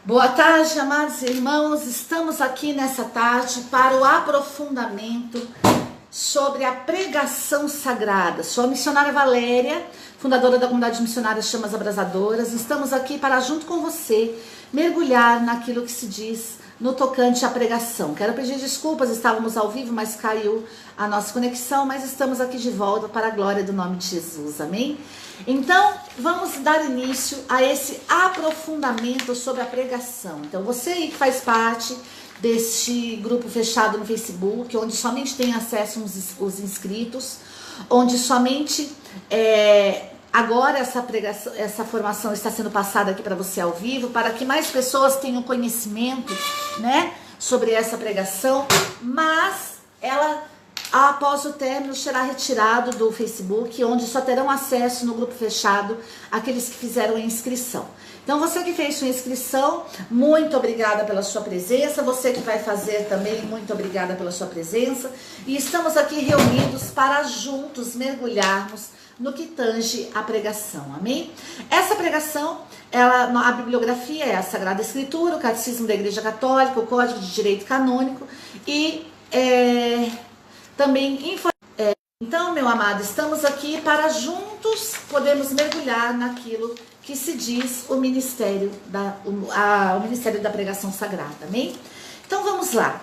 Boa tarde, amados irmãos. Estamos aqui nessa tarde para o aprofundamento sobre a pregação sagrada. Sou a missionária Valéria, fundadora da comunidade missionária Chamas Abrasadoras. Estamos aqui para, junto com você, mergulhar naquilo que se diz no tocante à pregação. Quero pedir desculpas, estávamos ao vivo, mas caiu a nossa conexão, mas estamos aqui de volta para a glória do nome de Jesus, amém? Então, vamos dar início a esse aprofundamento sobre a pregação. Então, você aí que faz parte deste grupo fechado no Facebook, onde somente tem acesso os inscritos, onde somente agora essa formação está sendo passada aqui para você ao vivo, para que mais pessoas tenham conhecimento, né, sobre essa pregação, mas ela, após o término, será retirado do Facebook, onde só terão acesso no grupo fechado aqueles que fizeram a inscrição. Então, você que fez sua inscrição, muito obrigada pela sua presença. Você que vai fazer também, muito obrigada pela sua presença. E estamos aqui reunidos para juntos mergulharmos no que tange a pregação, amém? Essa pregação, a bibliografia é a Sagrada Escritura, o Catecismo da Igreja Católica, o Código de Direito Canônico e também então, meu amado, estamos aqui para juntos podermos mergulhar naquilo que se diz o ministério da pregação sagrada, amém? Então vamos lá.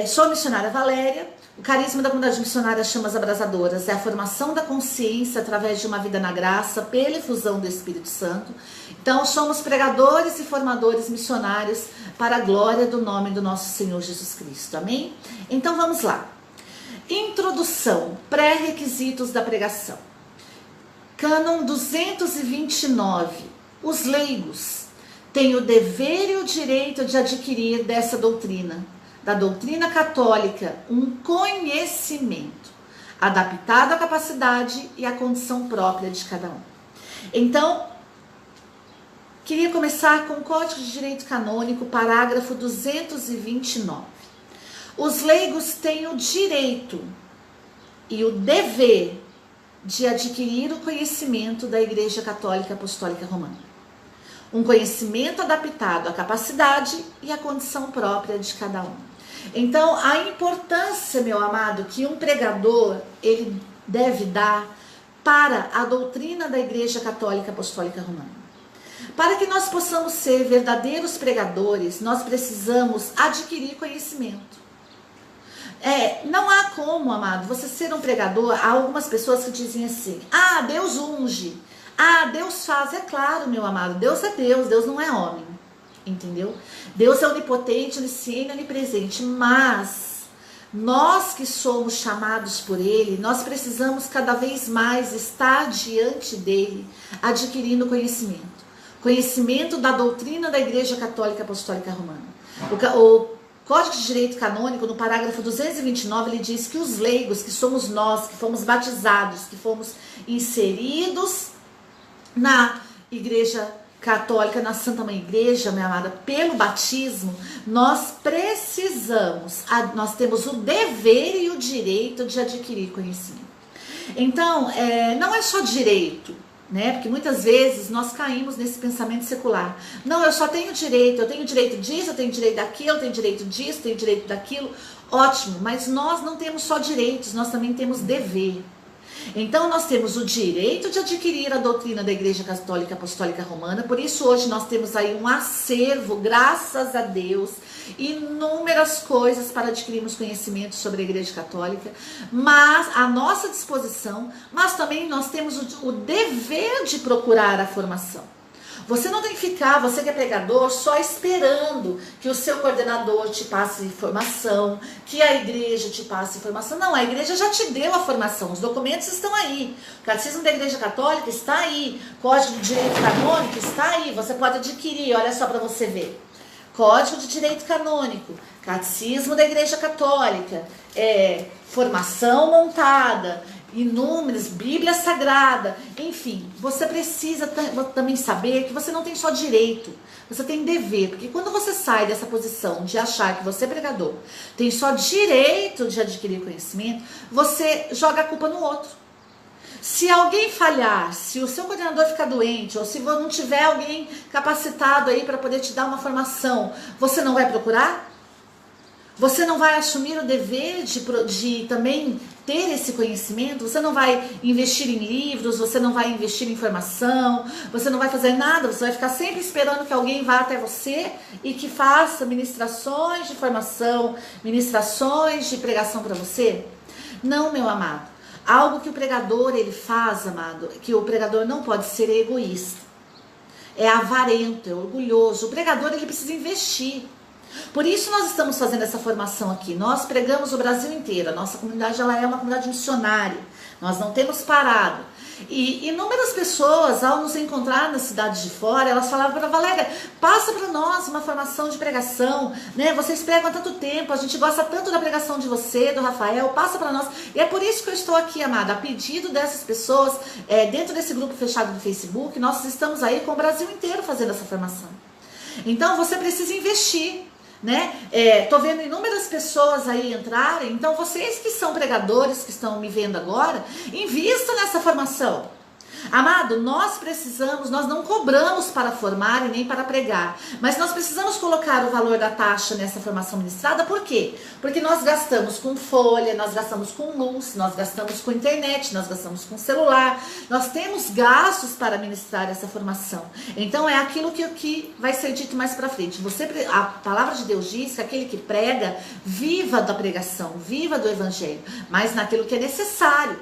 Sou a missionária Valéria. O carisma da comunidade missionária Chamas Abrasadoras é a formação da consciência através de uma vida na graça pela efusão do Espírito Santo. Então somos pregadores e formadores missionários para a glória do nome do nosso Senhor Jesus Cristo, amém? Então vamos lá. Introdução, pré-requisitos da pregação. Cânon 229. Os leigos têm o dever e o direito de adquirir dessa doutrina, da doutrina católica, um conhecimento adaptado à capacidade e à condição própria de cada um. Então, queria começar com o Código de Direito Canônico, parágrafo 229. Os leigos têm o direito e o dever de adquirir o conhecimento da Igreja Católica Apostólica Romana. Um conhecimento adaptado à capacidade e à condição própria de cada um. Então, a importância, meu amado, que um pregador ele deve dar para a doutrina da Igreja Católica Apostólica Romana. Para que nós possamos ser verdadeiros pregadores, nós precisamos adquirir conhecimento. Não há como, amado, você ser um pregador. Há algumas pessoas que dizem assim: ah, Deus unge, ah, Deus faz. É claro, meu amado, Deus é Deus, Deus não é homem, entendeu? Deus é onipotente, onisciente, onipresente, mas nós que somos chamados por Ele, nós precisamos cada vez mais estar diante dEle, adquirindo conhecimento da doutrina da Igreja Católica Apostólica Romana. O Código de Direito Canônico, no parágrafo 229, ele diz que os leigos, que somos nós, que fomos batizados, que fomos inseridos na Igreja Católica, na Santa Mãe Igreja, minha amada, pelo batismo, nós temos o dever e o direito de adquirir conhecimento. Então, não é só direito, né? Porque muitas vezes nós caímos nesse pensamento secular. Não, eu só tenho direito, eu tenho direito disso, eu tenho direito daquilo, eu tenho direito disso, eu tenho direito daquilo. Ótimo, mas nós não temos só direitos, nós também temos dever. Então nós temos o direito de adquirir a doutrina da Igreja Católica Apostólica Romana. Por isso hoje nós temos aí um acervo, graças a Deus, inúmeras coisas para adquirirmos conhecimento sobre a Igreja Católica, mas à nossa disposição, mas também nós temos o dever de procurar a formação. Você não tem que ficar, você que é pregador, só esperando que o seu coordenador te passe informação, que a igreja te passe informação. Não, a igreja já te deu a formação, os documentos estão aí. O Catecismo da Igreja Católica está aí, Código de Direito Canônico está aí, você pode adquirir, olha só para você ver. Código de Direito Canônico, Catecismo da Igreja Católica, formação montada, inúmeras, Bíblia Sagrada, enfim, você precisa também saber que você não tem só direito, você tem dever, porque quando você sai dessa posição de achar que você é pregador, tem só direito de adquirir conhecimento, você joga a culpa no outro. Se alguém falhar, se o seu coordenador ficar doente, ou se não tiver alguém capacitado aí para poder te dar uma formação, você não vai procurar? Você não vai assumir o dever de também ter esse conhecimento? Você não vai investir em livros, você não vai investir em formação, você não vai fazer nada, você vai ficar sempre esperando que alguém vá até você e que faça ministrações de formação, ministrações de pregação para você? Não, meu amado. Algo que o pregador ele faz, amado, que o pregador não pode ser egoísta. É avarento, é orgulhoso. O pregador ele precisa investir. Por isso nós estamos fazendo essa formação aqui. Nós pregamos o Brasil inteiro. A nossa comunidade ela é uma comunidade missionária. Nós não temos parado. E inúmeras pessoas, ao nos encontrar nas cidades de fora, elas falavam para Valéria, passa para nós uma formação de pregação, né? Vocês pregam há tanto tempo, a gente gosta tanto da pregação de você, do Rafael, passa para nós. E é por isso que eu estou aqui, amada, a pedido dessas pessoas, dentro desse grupo fechado do Facebook, nós estamos aí com o Brasil inteiro fazendo essa formação. Então você precisa investir. Né? Tô vendo inúmeras pessoas aí entrarem, então vocês que são pregadores, que estão me vendo agora, invistam nessa formação. Amado, nós não cobramos para formar e nem para pregar, mas nós precisamos colocar o valor da taxa nessa formação ministrada. Por quê? Porque nós gastamos com folha, nós gastamos com luz, nós gastamos com internet, nós gastamos com celular, nós temos gastos para ministrar essa formação. Então é aquilo que vai ser dito mais para frente. A palavra de Deus diz que aquele que prega, viva da pregação, viva do evangelho, mas naquilo que é necessário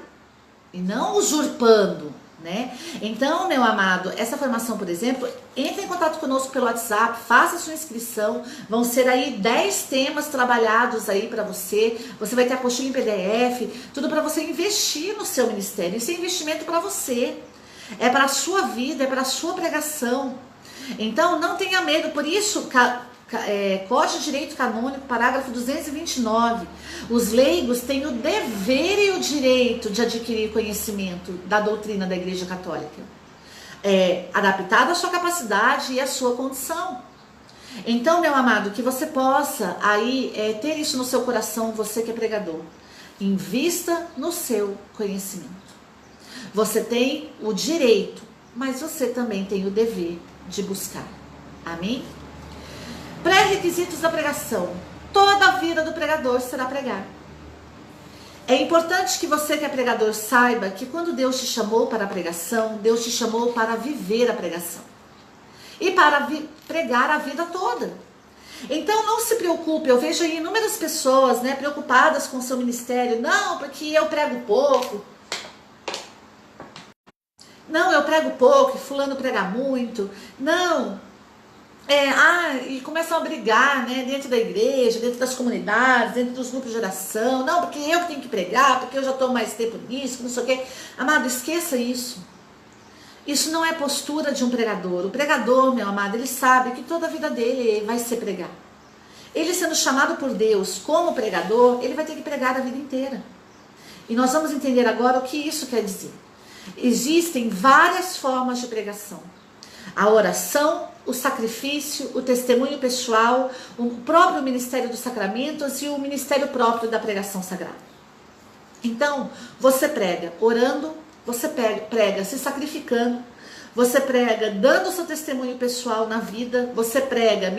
e não usurpando. Né? Então, meu amado, essa formação, por exemplo, entre em contato conosco pelo WhatsApp, faça sua inscrição, vão ser aí 10 temas trabalhados aí para você, você vai ter apostila em PDF, tudo para você investir no seu ministério. Isso é investimento para você, é para a sua vida, é para a sua pregação. Então, não tenha medo, por isso, Código de Direito Canônico, parágrafo 229. Os leigos têm o dever e o direito de adquirir conhecimento da doutrina da Igreja Católica, adaptado à sua capacidade e à sua condição. Então, meu amado, que você possa aí ter isso no seu coração, você que é pregador. Invista no seu conhecimento. Você tem o direito, mas você também tem o dever de buscar. Amém? Pré-requisitos da pregação. Toda a vida do pregador será pregar. É importante que você que é pregador saiba que quando Deus te chamou para a pregação, Deus te chamou para viver a pregação. E para pregar a vida toda. Então não se preocupe, eu vejo aí inúmeras pessoas, né, preocupadas com o seu ministério. Não, porque eu prego pouco. Não, eu prego pouco e fulano prega muito. Não. E começam a brigar, né, dentro da igreja, dentro das comunidades, dentro dos grupos de oração. Não, porque eu tenho que pregar, porque eu já estou mais tempo nisso, não sei o quê. Amado, esqueça isso. Isso não é postura de um pregador. O pregador, meu amado, ele sabe que toda a vida dele vai ser pregar. Ele sendo chamado por Deus como pregador, ele vai ter que pregar a vida inteira. E nós vamos entender agora o que isso quer dizer. Existem várias formas de pregação. A oração, o sacrifício, o testemunho pessoal, o próprio ministério dos sacramentos e o ministério próprio da pregação sagrada. Então, você prega orando, você prega se sacrificando, você prega dando o seu testemunho pessoal na vida, você prega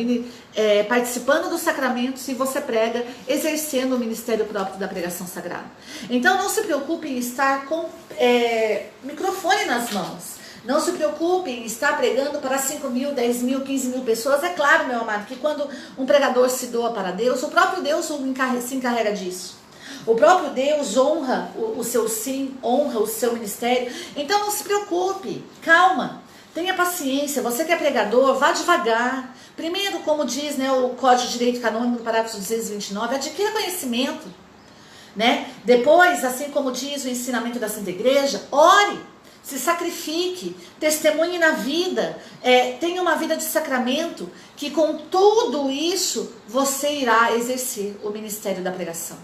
participando dos sacramentos e você prega exercendo o ministério próprio da pregação sagrada. Então, não se preocupe em estar com microfone nas mãos. Não se preocupe em estar pregando para 5 mil, 10 mil, 15 mil pessoas. É claro, meu amado, que quando um pregador se doa para Deus, o próprio Deus se encarrega disso. O próprio Deus honra o seu sim, honra o seu ministério. Então não se preocupe, calma, tenha paciência. Você que é pregador, vá devagar. Primeiro, como diz, né, o Código de Direito Canônico, parágrafo 229, adquira conhecimento. Né? Depois, assim como diz o ensinamento da Santa Igreja, ore. Se sacrifique, testemunhe na vida, tenha uma vida de sacramento, que com tudo isso você irá exercer o ministério da pregação.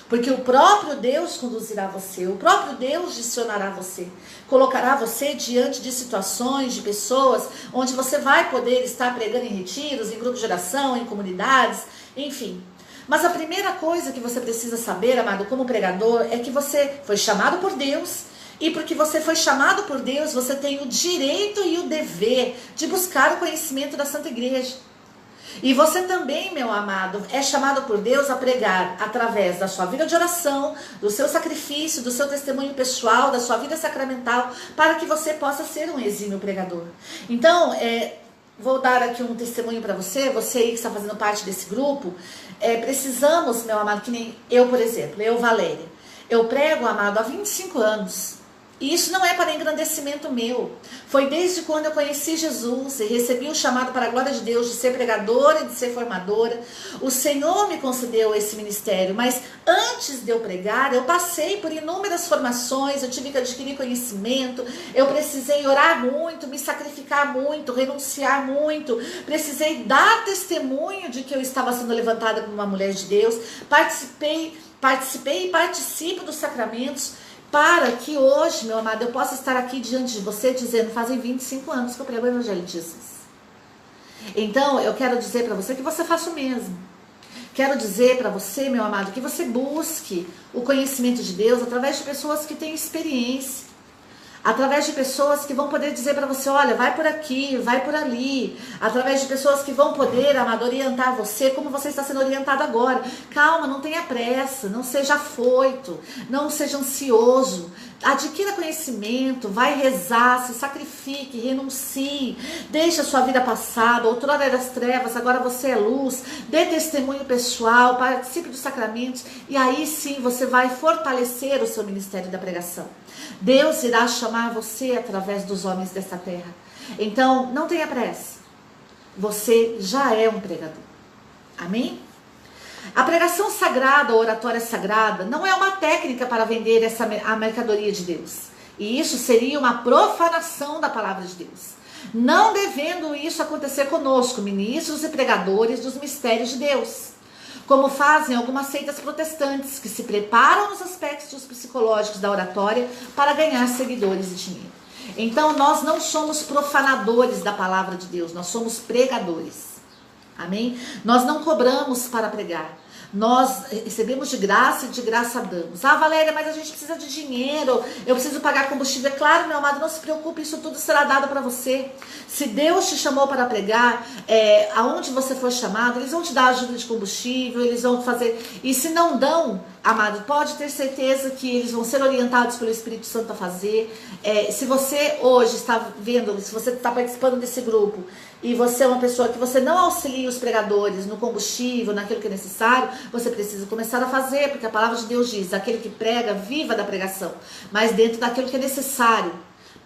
Porque o próprio Deus conduzirá você, o próprio Deus direcionará você, colocará você diante de situações, de pessoas, onde você vai poder estar pregando em retiros, em grupos de oração, em comunidades, enfim. Mas a primeira coisa que você precisa saber, amado, como pregador, é que você foi chamado por Deus. E porque você foi chamado por Deus, você tem o direito e o dever de buscar o conhecimento da Santa Igreja. E você também, meu amado, é chamado por Deus a pregar através da sua vida de oração, do seu sacrifício, do seu testemunho pessoal, da sua vida sacramental, para que você possa ser um exímio pregador. Então, vou dar aqui um testemunho para você aí que está fazendo parte desse grupo. Precisamos, meu amado, que nem eu, por exemplo, eu, Valéria, eu prego, amado, há 25 anos. E isso não é para engrandecimento meu. Foi desde quando eu conheci Jesus e recebi o chamado para a glória de Deus de ser pregadora e de ser formadora. O Senhor me concedeu esse ministério, mas antes de eu pregar, eu passei por inúmeras formações, eu tive que adquirir conhecimento, eu precisei orar muito, me sacrificar muito, renunciar muito, precisei dar testemunho de que eu estava sendo levantada como uma mulher de Deus, participei e participo dos sacramentos, para que hoje, meu amado, eu possa estar aqui diante de você dizendo, fazem 25 anos que eu prego o Evangelho de Jesus. Então, eu quero dizer para você que você faça o mesmo. Quero dizer para você, meu amado, que você busque o conhecimento de Deus através de pessoas que têm experiência. Através de pessoas que vão poder dizer para você, olha, vai por aqui, vai por ali. Através de pessoas que vão poder, amado, orientar você, como você está sendo orientado agora. Calma, não tenha pressa, não seja afoito, não seja ansioso. Adquira conhecimento, vai rezar, se sacrifique, renuncie. Deixe a sua vida passada, outrora era as trevas, agora você é luz. Dê testemunho pessoal, participe dos sacramentos. E aí sim você vai fortalecer o seu ministério da pregação. Deus irá chamar você através dos homens desta terra. Então, não tenha pressa. Você já é um pregador. Amém? A pregação sagrada, a oratória sagrada, não é uma técnica para vender a mercadoria de Deus. E isso seria uma profanação da palavra de Deus. Não devendo isso acontecer conosco, ministros e pregadores dos mistérios de Deus. Como fazem algumas seitas protestantes que se preparam nos aspectos psicológicos da oratória para ganhar seguidores e dinheiro. Então nós não somos profanadores da palavra de Deus, nós somos pregadores. Amém? Nós não cobramos para pregar. Nós recebemos de graça e de graça damos. Ah, Valéria, mas a gente precisa de dinheiro, eu preciso pagar combustível. É claro, meu amado, não se preocupe, isso tudo será dado para você. Se Deus te chamou para pregar, aonde você for chamado, eles vão te dar ajuda de combustível, eles vão fazer. E se não dão, amado, pode ter certeza que eles vão ser orientados pelo Espírito Santo a fazer. Se você hoje está vendo, se você está participando desse grupo, e você é uma pessoa que você não auxilia os pregadores no combustível, naquilo que é necessário, você precisa começar a fazer, porque a palavra de Deus diz, aquele que prega, viva da pregação, mas dentro daquilo que é necessário,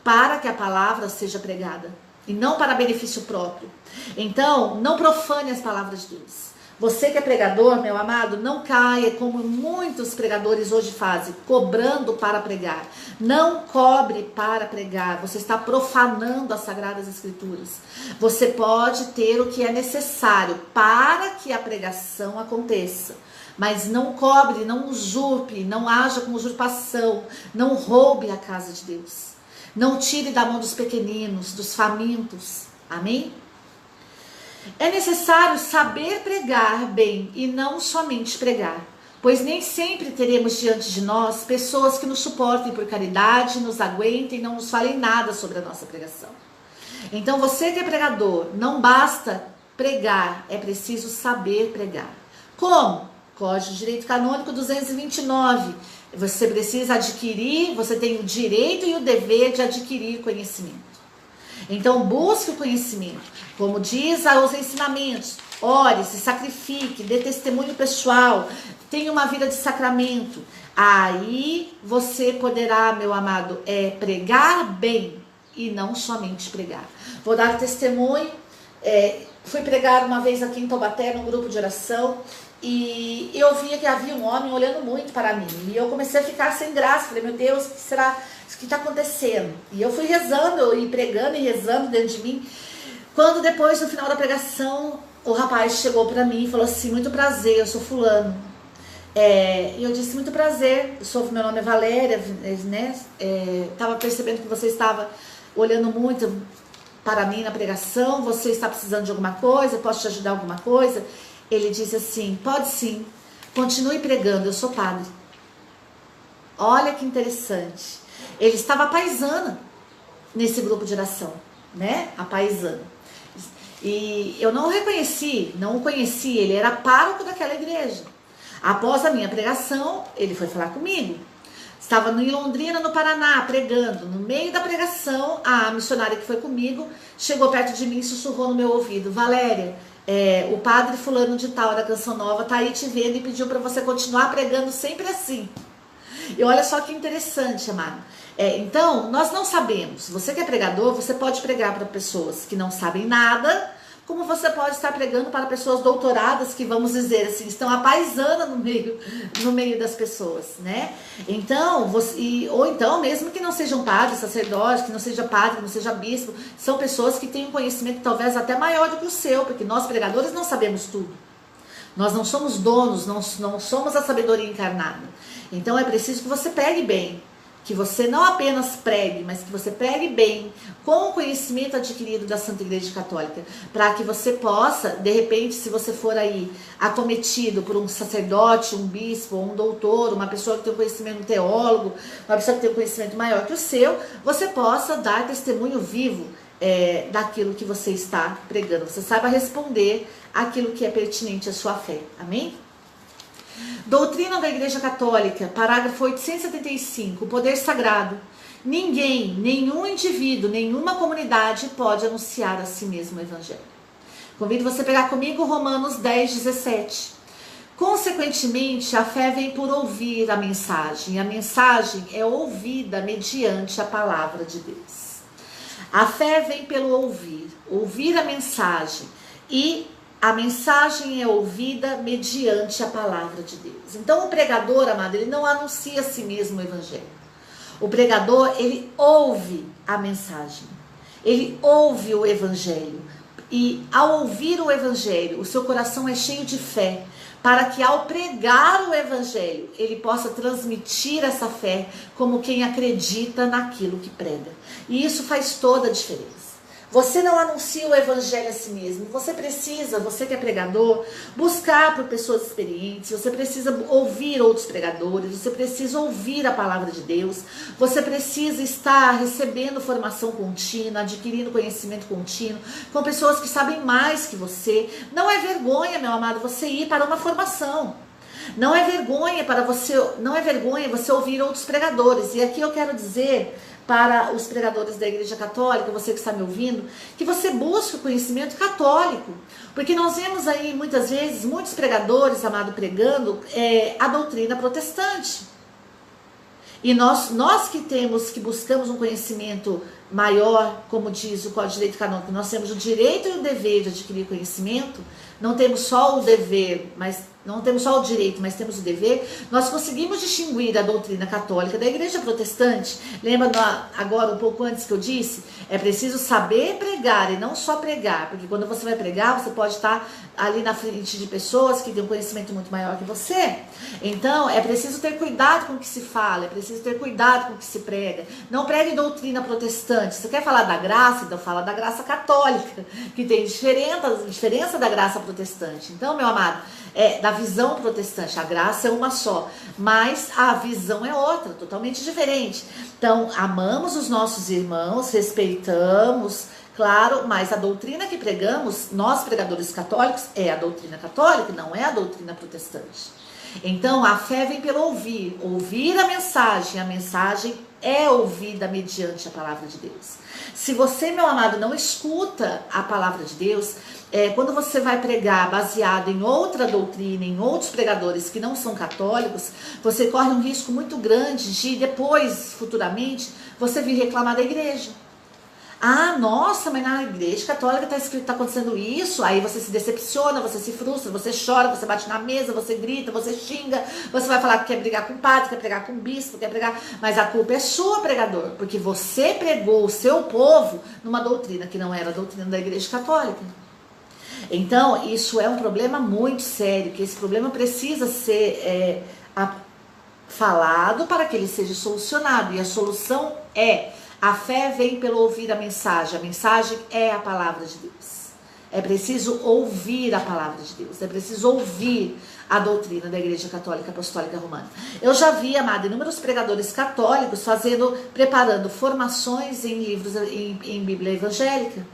para que a palavra seja pregada, e não para benefício próprio. Então, não profane as palavras de Deus. Você que é pregador, meu amado, não caia como muitos pregadores hoje fazem, cobrando para pregar. Não cobre para pregar, você está profanando as Sagradas Escrituras. Você pode ter o que é necessário para que a pregação aconteça, mas não cobre, não usurpe, não haja com usurpação, não roube a casa de Deus. Não tire da mão dos pequeninos, dos famintos. Amém? É necessário saber pregar bem e não somente pregar, pois nem sempre teremos diante de nós pessoas que nos suportem por caridade, nos aguentem e não nos falem nada sobre a nossa pregação. Então você que é pregador, não basta pregar, é preciso saber pregar. Como? Código de Direito Canônico 229. Você precisa adquirir, você tem o direito e o dever de adquirir conhecimento. Então busque o conhecimento, como diz os ensinamentos, ore, se sacrifique, dê testemunho pessoal, tenha uma vida de sacramento. Aí você poderá, meu amado, pregar bem e não somente pregar. Vou dar testemunho, fui pregar uma vez aqui em Taubaté, num grupo de oração, e eu via que havia um homem olhando muito para mim, e eu comecei a ficar sem graça, falei, meu Deus, o que será? O que está acontecendo? E eu fui rezando e pregando e rezando dentro de mim. Quando depois, no final da pregação, o rapaz chegou para mim e falou assim, muito prazer, eu sou fulano. E eu disse, muito prazer, meu nome é Valéria, né? Estava percebendo que você estava olhando muito para mim na pregação, você está precisando de alguma coisa, posso te ajudar em alguma coisa? Ele disse assim, pode sim, continue pregando, eu sou padre. Olha que interessante. Ele estava à paisana nesse grupo de oração, né? A paisana. E eu não o reconheci, não o conheci, ele era pároco daquela igreja. Após a minha pregação, ele foi falar comigo. Estava em Londrina, no Paraná, pregando. No meio da pregação, a missionária que foi comigo chegou perto de mim e sussurrou no meu ouvido: Valéria, o padre fulano de tal da Canção Nova tá aí te vendo e pediu para você continuar pregando sempre assim. E olha só que interessante, amado. Então, nós não sabemos. Você que é pregador, você pode pregar para pessoas que não sabem nada, como você pode estar pregando para pessoas doutoradas que, vamos dizer assim, estão à paisana no meio das pessoas, né? Então, ou então, mesmo que não sejam padres, sacerdotes, que não seja padre, que não seja bispo, são pessoas que têm um conhecimento talvez até maior do que o seu, porque nós pregadores não sabemos tudo. Nós não somos donos, não somos a sabedoria encarnada. Então é preciso que você pregue bem, que você não apenas pregue, mas que você pregue bem, com o conhecimento adquirido da Santa Igreja Católica, para que você possa, de repente, se você for aí acometido por um sacerdote, um bispo, um doutor, uma pessoa que tem um conhecimento, um teólogo, uma pessoa que tem um conhecimento maior que o seu, você possa dar testemunho vivo daquilo que você está pregando. Você saiba responder aquilo que é pertinente à sua fé. Amém? Doutrina da Igreja Católica, parágrafo 875, o poder sagrado. Ninguém, nenhum indivíduo, nenhuma comunidade pode anunciar a si mesmo o Evangelho. Convido você a pegar comigo Romanos 10, 17. Consequentemente, a fé vem por ouvir a mensagem. A mensagem é ouvida mediante a palavra de Deus. A fé vem pelo ouvir a mensagem, e a mensagem é ouvida mediante a palavra de Deus. Então o pregador, amado, ele não anuncia a si mesmo o Evangelho. O pregador, ele ouve a mensagem, ele ouve o Evangelho. E ao ouvir o Evangelho, o seu coração é cheio de fé, para que ao pregar o Evangelho, ele possa transmitir essa fé como quem acredita naquilo que prega. E isso faz toda a diferença. Você não anuncia o Evangelho a si mesmo. Você precisa, você que é pregador, buscar por pessoas experientes. Você precisa ouvir outros pregadores. Você precisa ouvir a palavra de Deus. Você precisa estar recebendo formação contínua, adquirindo conhecimento contínuo, com pessoas que sabem mais que você. Não é vergonha, meu amado, você ir para uma formação. Não é vergonha você ouvir outros pregadores. E aqui eu quero dizer para os pregadores da Igreja Católica, você que está me ouvindo, que você busque o conhecimento católico. Porque nós vemos aí muitas vezes muitos pregadores, amado, pregando a doutrina protestante. E nós que buscamos um conhecimento maior, como diz o Código de Direito Canônico, nós temos o direito e o dever de adquirir conhecimento. Não temos só o dever, não temos só o direito, mas temos o dever. Nós conseguimos distinguir a doutrina católica da Igreja Protestante. Lembra agora, um pouco antes que eu disse? É preciso saber pregar e não só pregar, porque quando você vai pregar, você pode estar ali na frente de pessoas que têm um conhecimento muito maior que você. Então, é preciso ter cuidado com o que se fala, é preciso ter cuidado com o que se prega. Não pregue doutrina protestante. Você quer falar da graça? Então fala da graça católica, que tem diferença da graça protestante. Então, meu amado, da visão protestante, a graça é uma só, mas a visão é outra, totalmente diferente. Então, amamos os nossos irmãos, respeitamos, claro, mas a doutrina que pregamos, nós pregadores católicos, é a doutrina católica, não é a doutrina protestante. Então, a fé vem pelo ouvir a mensagem é ouvida mediante a palavra de Deus. Se você, meu amado, não escuta a palavra de Deus, quando você vai pregar baseado em outra doutrina, em outros pregadores que não são católicos, você corre um risco muito grande de depois, futuramente, você vir reclamar da igreja. Ah, nossa, mas na Igreja Católica está escrito que está acontecendo isso. Aí você se decepciona, você se frustra, você chora, você bate na mesa, você grita, você xinga, você vai falar que quer brigar com o padre, quer pregar com o bispo, quer pregar. Mas a culpa é sua, pregador, porque você pregou o seu povo numa doutrina que não era a doutrina da Igreja Católica. Então, isso é um problema muito sério, que esse problema precisa ser falado para que ele seja solucionado. E a solução a fé vem pelo ouvir a mensagem é a palavra de Deus. É preciso ouvir a palavra de Deus. É preciso ouvir a doutrina da Igreja Católica Apostólica Romana. Eu já vi, amada, inúmeros pregadores católicos preparando formações em livros, em Bíblia evangélica.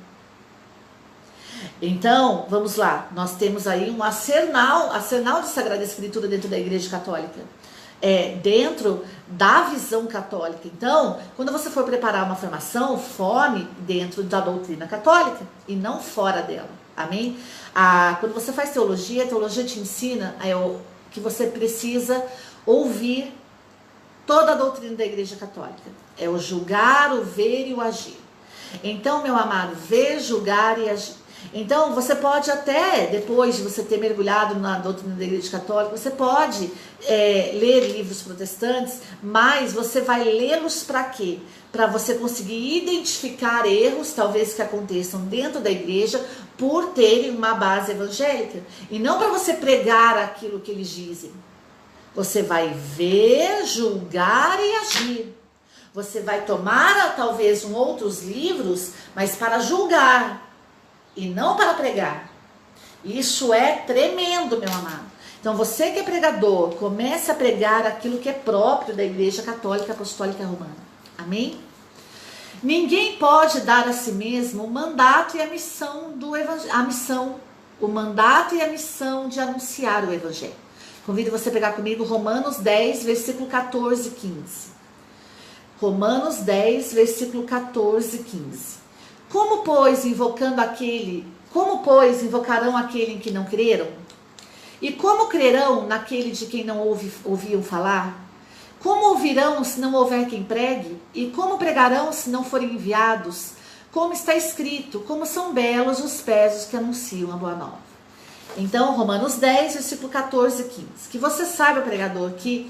Então, vamos lá, nós temos aí um arsenal de Sagrada Escritura dentro da Igreja Católica, dentro da visão católica. Então, quando você for preparar uma formação, forme dentro da doutrina católica e não fora dela, amém? Quando você faz teologia, a teologia te ensina que você precisa ouvir toda a doutrina da Igreja Católica. É o julgar, o ver e o agir. Então, meu amado, ver, julgar e agir. Então, você pode até, depois de você ter mergulhado na doutrina da Igreja Católica, você pode ler livros protestantes, mas você vai lê-los para quê? Para você conseguir identificar erros, talvez, que aconteçam dentro da igreja, por terem uma base evangélica. E não para você pregar aquilo que eles dizem. Você vai ver, julgar e agir. Você vai tomar, talvez, outros livros, mas para julgar e não para pregar. Isso é tremendo, meu amado. Então, você que é pregador, comece a pregar aquilo que é próprio da Igreja Católica Apostólica Romana. Amém? Ninguém pode dar a si mesmo o mandato e a missão do evangelho. O mandato e a missão de anunciar o Evangelho. Convido você a pegar comigo Romanos 10, versículo 14 e 15. Romanos 10, versículo 14 e 15. Como, pois, invocarão aquele em que não creram? E como crerão naquele de quem não ouviam falar? Como ouvirão se não houver quem pregue? E como pregarão se não forem enviados? Como está escrito, como são belos os pés dos que anunciam a boa nova. Então, Romanos 10, versículo 14 e 15. Que você saiba, pregador, que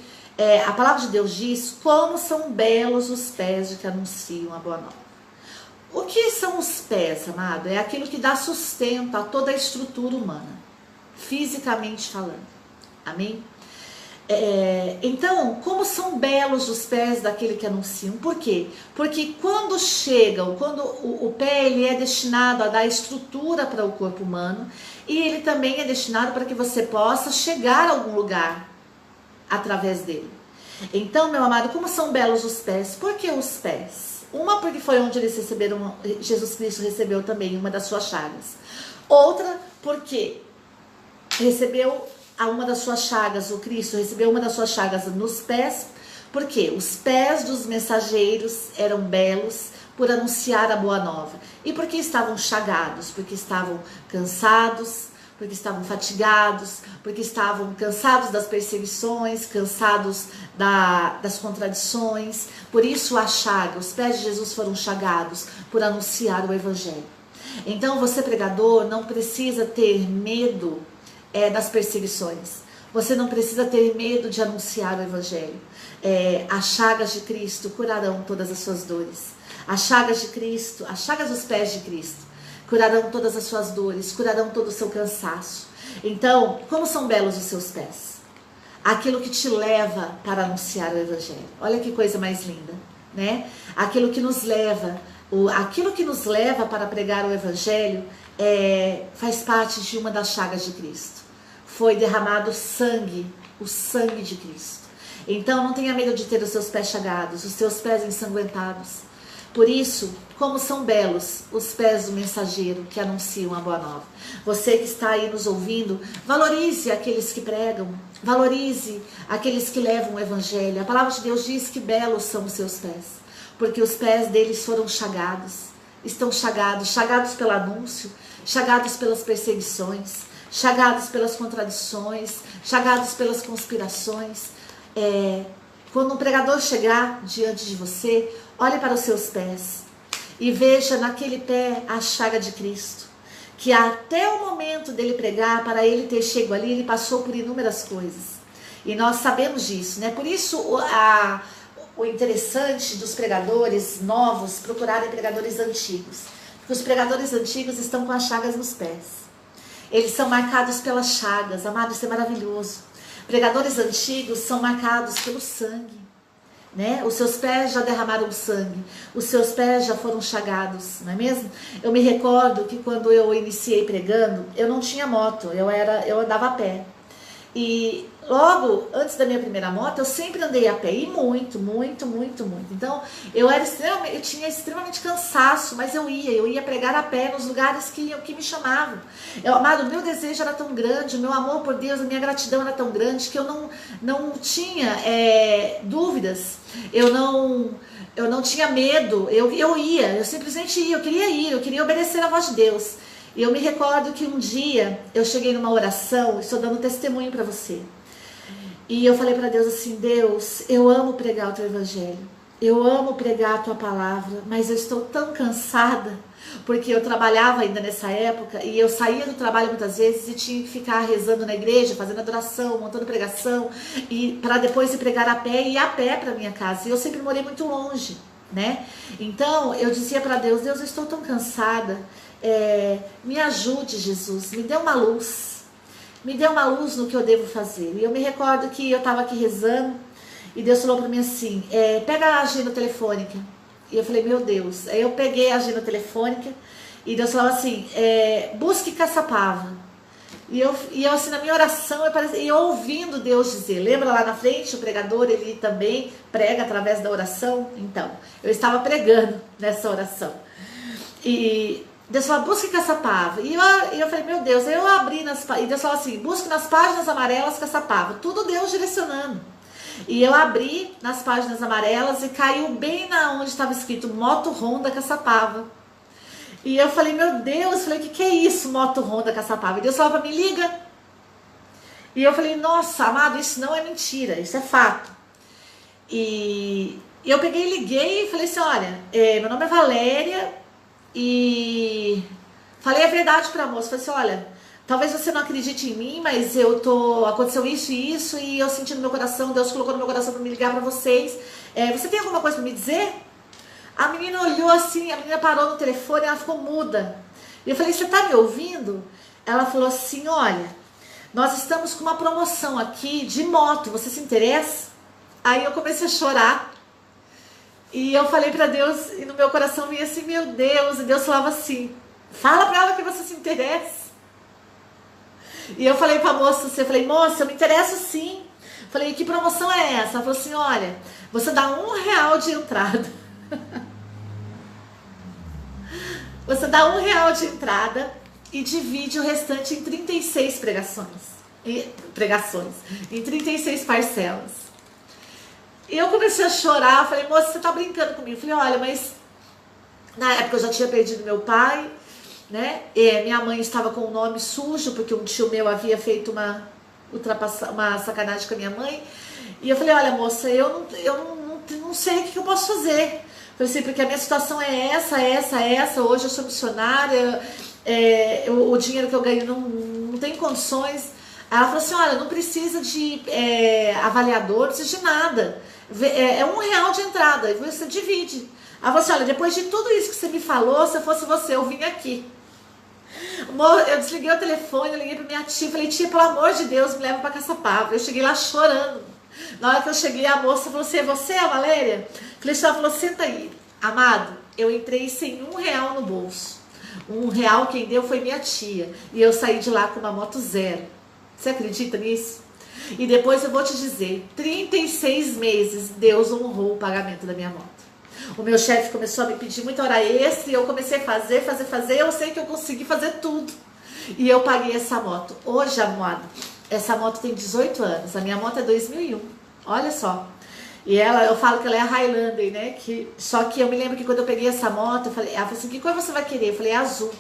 a palavra de Deus diz como são belos os pés de que anunciam a boa nova. O que são os pés, amado? É aquilo que dá sustento a toda a estrutura humana, fisicamente falando. Amém? Então, como são belos os pés daquele que anunciam? Por quê? Porque quando o pé ele é destinado a dar estrutura para o corpo humano, e ele também é destinado para que você possa chegar a algum lugar através dele. Então, meu amado, como são belos os pés? Por que os pés? Uma, porque foi onde eles receberam, Jesus Cristo recebeu também uma das suas chagas. Outra, porque recebeu uma das suas chagas, o Cristo recebeu uma das suas chagas nos pés, porque os pés dos mensageiros eram belos por anunciar a boa nova. E porque estavam chagados, porque estavam cansados, porque estavam fatigados, porque estavam cansados das perseguições, cansados das contradições. Por isso a chaga, os pés de Jesus foram chagados por anunciar o Evangelho. Então você, pregador, não precisa ter medo das perseguições. Você não precisa ter medo de anunciar o Evangelho. As chagas de Cristo curarão todas as suas dores. As chagas de Cristo, as chagas dos pés de Cristo, curarão todas as suas dores, curarão todo o seu cansaço. Então, como são belos os seus pés? Aquilo que te leva para anunciar o Evangelho. Olha que coisa mais linda, né? Aquilo que nos leva para pregar o Evangelho faz parte de uma das chagas de Cristo. Foi derramado sangue, o sangue de Cristo. Então, não tenha medo de ter os seus pés chagados, os seus pés ensanguentados. Por isso, como são belos os pés do mensageiro que anunciam a boa nova. Você que está aí nos ouvindo, valorize aqueles que pregam, valorize aqueles que levam o Evangelho. A palavra de Deus diz que belos são os seus pés, porque os pés deles foram chagados, estão chagados pelo anúncio, chagados pelas perseguições, chagados pelas contradições, chagados pelas conspirações. Quando um pregador chegar diante de você, olhe para os seus pés e veja naquele pé a chaga de Cristo, que até o momento dele pregar, para ele ter chego ali, ele passou por inúmeras coisas. E nós sabemos disso, né? Por isso o interessante dos pregadores novos procurarem pregadores antigos, porque os pregadores antigos estão com as chagas nos pés. Eles são marcados pelas chagas, amado, isso é maravilhoso. Pregadores antigos são marcados pelo sangue. né? Os seus pés já derramaram sangue, os seus pés já foram chagados, não é mesmo? Eu me recordo que quando eu iniciei pregando, eu não tinha moto, eu andava a pé. E logo antes da minha primeira moto, eu sempre andei a pé, e muito. Então, eu tinha extremamente cansaço, mas eu ia pregar a pé nos lugares que me chamavam. Amado, o meu desejo era tão grande, o meu amor por Deus, a minha gratidão era tão grande, que eu não tinha dúvidas, eu não tinha medo, eu simplesmente ia, eu queria obedecer a voz de Deus. E eu me recordo que um dia eu cheguei numa oração, estou dando testemunho para você. E eu falei para Deus assim: Deus, eu amo pregar o teu evangelho, eu amo pregar a tua palavra, mas eu estou tão cansada, porque eu trabalhava ainda nessa época, e eu saía do trabalho muitas vezes e tinha que ficar rezando na igreja, fazendo adoração, montando pregação, e para depois ir pregar a pé e ir a pé para minha casa. E eu sempre morei muito longe, né? Então eu dizia para Deus: Deus, eu estou tão cansada. Me ajude, Jesus, me dê uma luz no que eu devo fazer. E eu me recordo que eu estava aqui rezando e Deus falou para mim assim: pega a agenda telefônica. E eu falei: meu Deus. Aí eu peguei a agenda telefônica e Deus falou assim: busque Caçapava. E eu assim, na minha oração, eu ouvindo Deus dizer, lembra lá na frente, o pregador, ele também prega através da oração? Então, eu estava pregando nessa oração. E Deus falou: busque Caçapava. E eu falei: meu Deus. Aí eu abri e Deus falou assim: busque nas páginas amarelas Caçapava. Tudo Deus direcionando. E eu abri nas páginas amarelas e caiu bem na onde estava escrito Moto Honda Caçapava. E eu falei: meu Deus, o que é isso, Moto Honda Caçapava? E Deus falou para mim: liga. E eu falei: nossa, amado, isso não é mentira, isso é fato. E eu peguei e liguei e falei assim: olha, meu nome é Valéria. E falei a verdade para a moça. Falei assim: olha, talvez você não acredite em mim, mas aconteceu isso e isso, e eu senti no meu coração, Deus colocou no meu coração para me ligar para vocês. Você tem alguma coisa para me dizer? A menina olhou assim, a menina parou no telefone, ela ficou muda. E eu falei: você tá me ouvindo? Ela falou assim: olha, nós estamos com uma promoção aqui de moto, você se interessa? Aí eu comecei a chorar. E eu falei para Deus, e no meu coração vinha assim: meu Deus. E Deus falava assim: fala para ela que você se interessa. E eu falei para a moça assim, eu falei: moça, eu me interesso sim. Falei: que promoção é essa? Ela falou assim: olha, você dá R$1 de entrada. Você dá R$1 de entrada e divide o restante em 36 pregações, em 36 parcelas. E eu comecei a chorar, falei: moça, você tá brincando comigo? Falei: olha, mas na época eu já tinha perdido meu pai, né? Minha mãe estava com o nome sujo, porque um tio meu havia feito uma sacanagem com a minha mãe. E eu falei: olha, moça, eu não sei o que eu posso fazer. Falei assim: porque a minha situação é essa. Hoje eu sou missionária, o dinheiro que eu ganho não tem condições. Ela falou assim: olha, não precisa de avaliador, não precisa de nada. É R$1 de entrada, e você divide. Ela falou assim: olha, depois de tudo isso que você me falou, se eu fosse você, eu vim aqui. Eu desliguei o telefone, eu liguei pra minha tia, falei: tia, pelo amor de Deus, me leva pra Caçapava. Eu cheguei lá chorando. Na hora que eu cheguei, a moça falou assim: é você, a Valéria? Falei: ela falou: senta aí. Amado, eu entrei sem R$1 no bolso. R$1 quem deu foi minha tia. E eu saí de lá com uma moto zero. Você acredita nisso? E depois eu vou te dizer, 36 meses Deus honrou o pagamento da minha moto. O meu chefe começou a me pedir muita hora extra e eu comecei a fazer. Eu sei que eu consegui fazer tudo. E eu paguei essa moto. Hoje, amado, essa moto tem 18 anos. A minha moto é 2001. Olha só. E eu falo que ela é a Highlander, né? Só que eu me lembro que quando eu peguei essa moto, ela falou assim: que cor você vai querer? Eu falei: azul.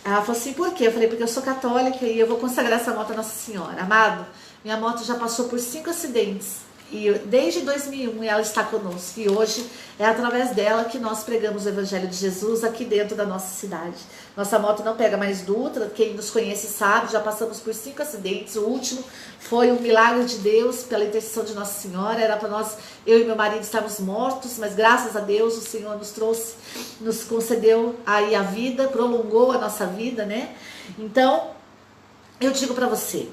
Ela falou assim: por quê? Eu falei: porque eu sou católica e eu vou consagrar essa moto a Nossa Senhora. Amado, minha moto já passou por 5 acidentes. E desde 2001 ela está conosco. E hoje é através dela que nós pregamos o Evangelho de Jesus aqui dentro da nossa cidade. Nossa moto não pega mais Dutra. Quem nos conhece sabe, já passamos por 5 acidentes. O último foi um milagre de Deus pela intercessão de Nossa Senhora. Era para nós, eu e meu marido, estarmos mortos, mas graças a Deus o Senhor nos concedeu aí a vida, prolongou a nossa vida, né? Então, eu digo para você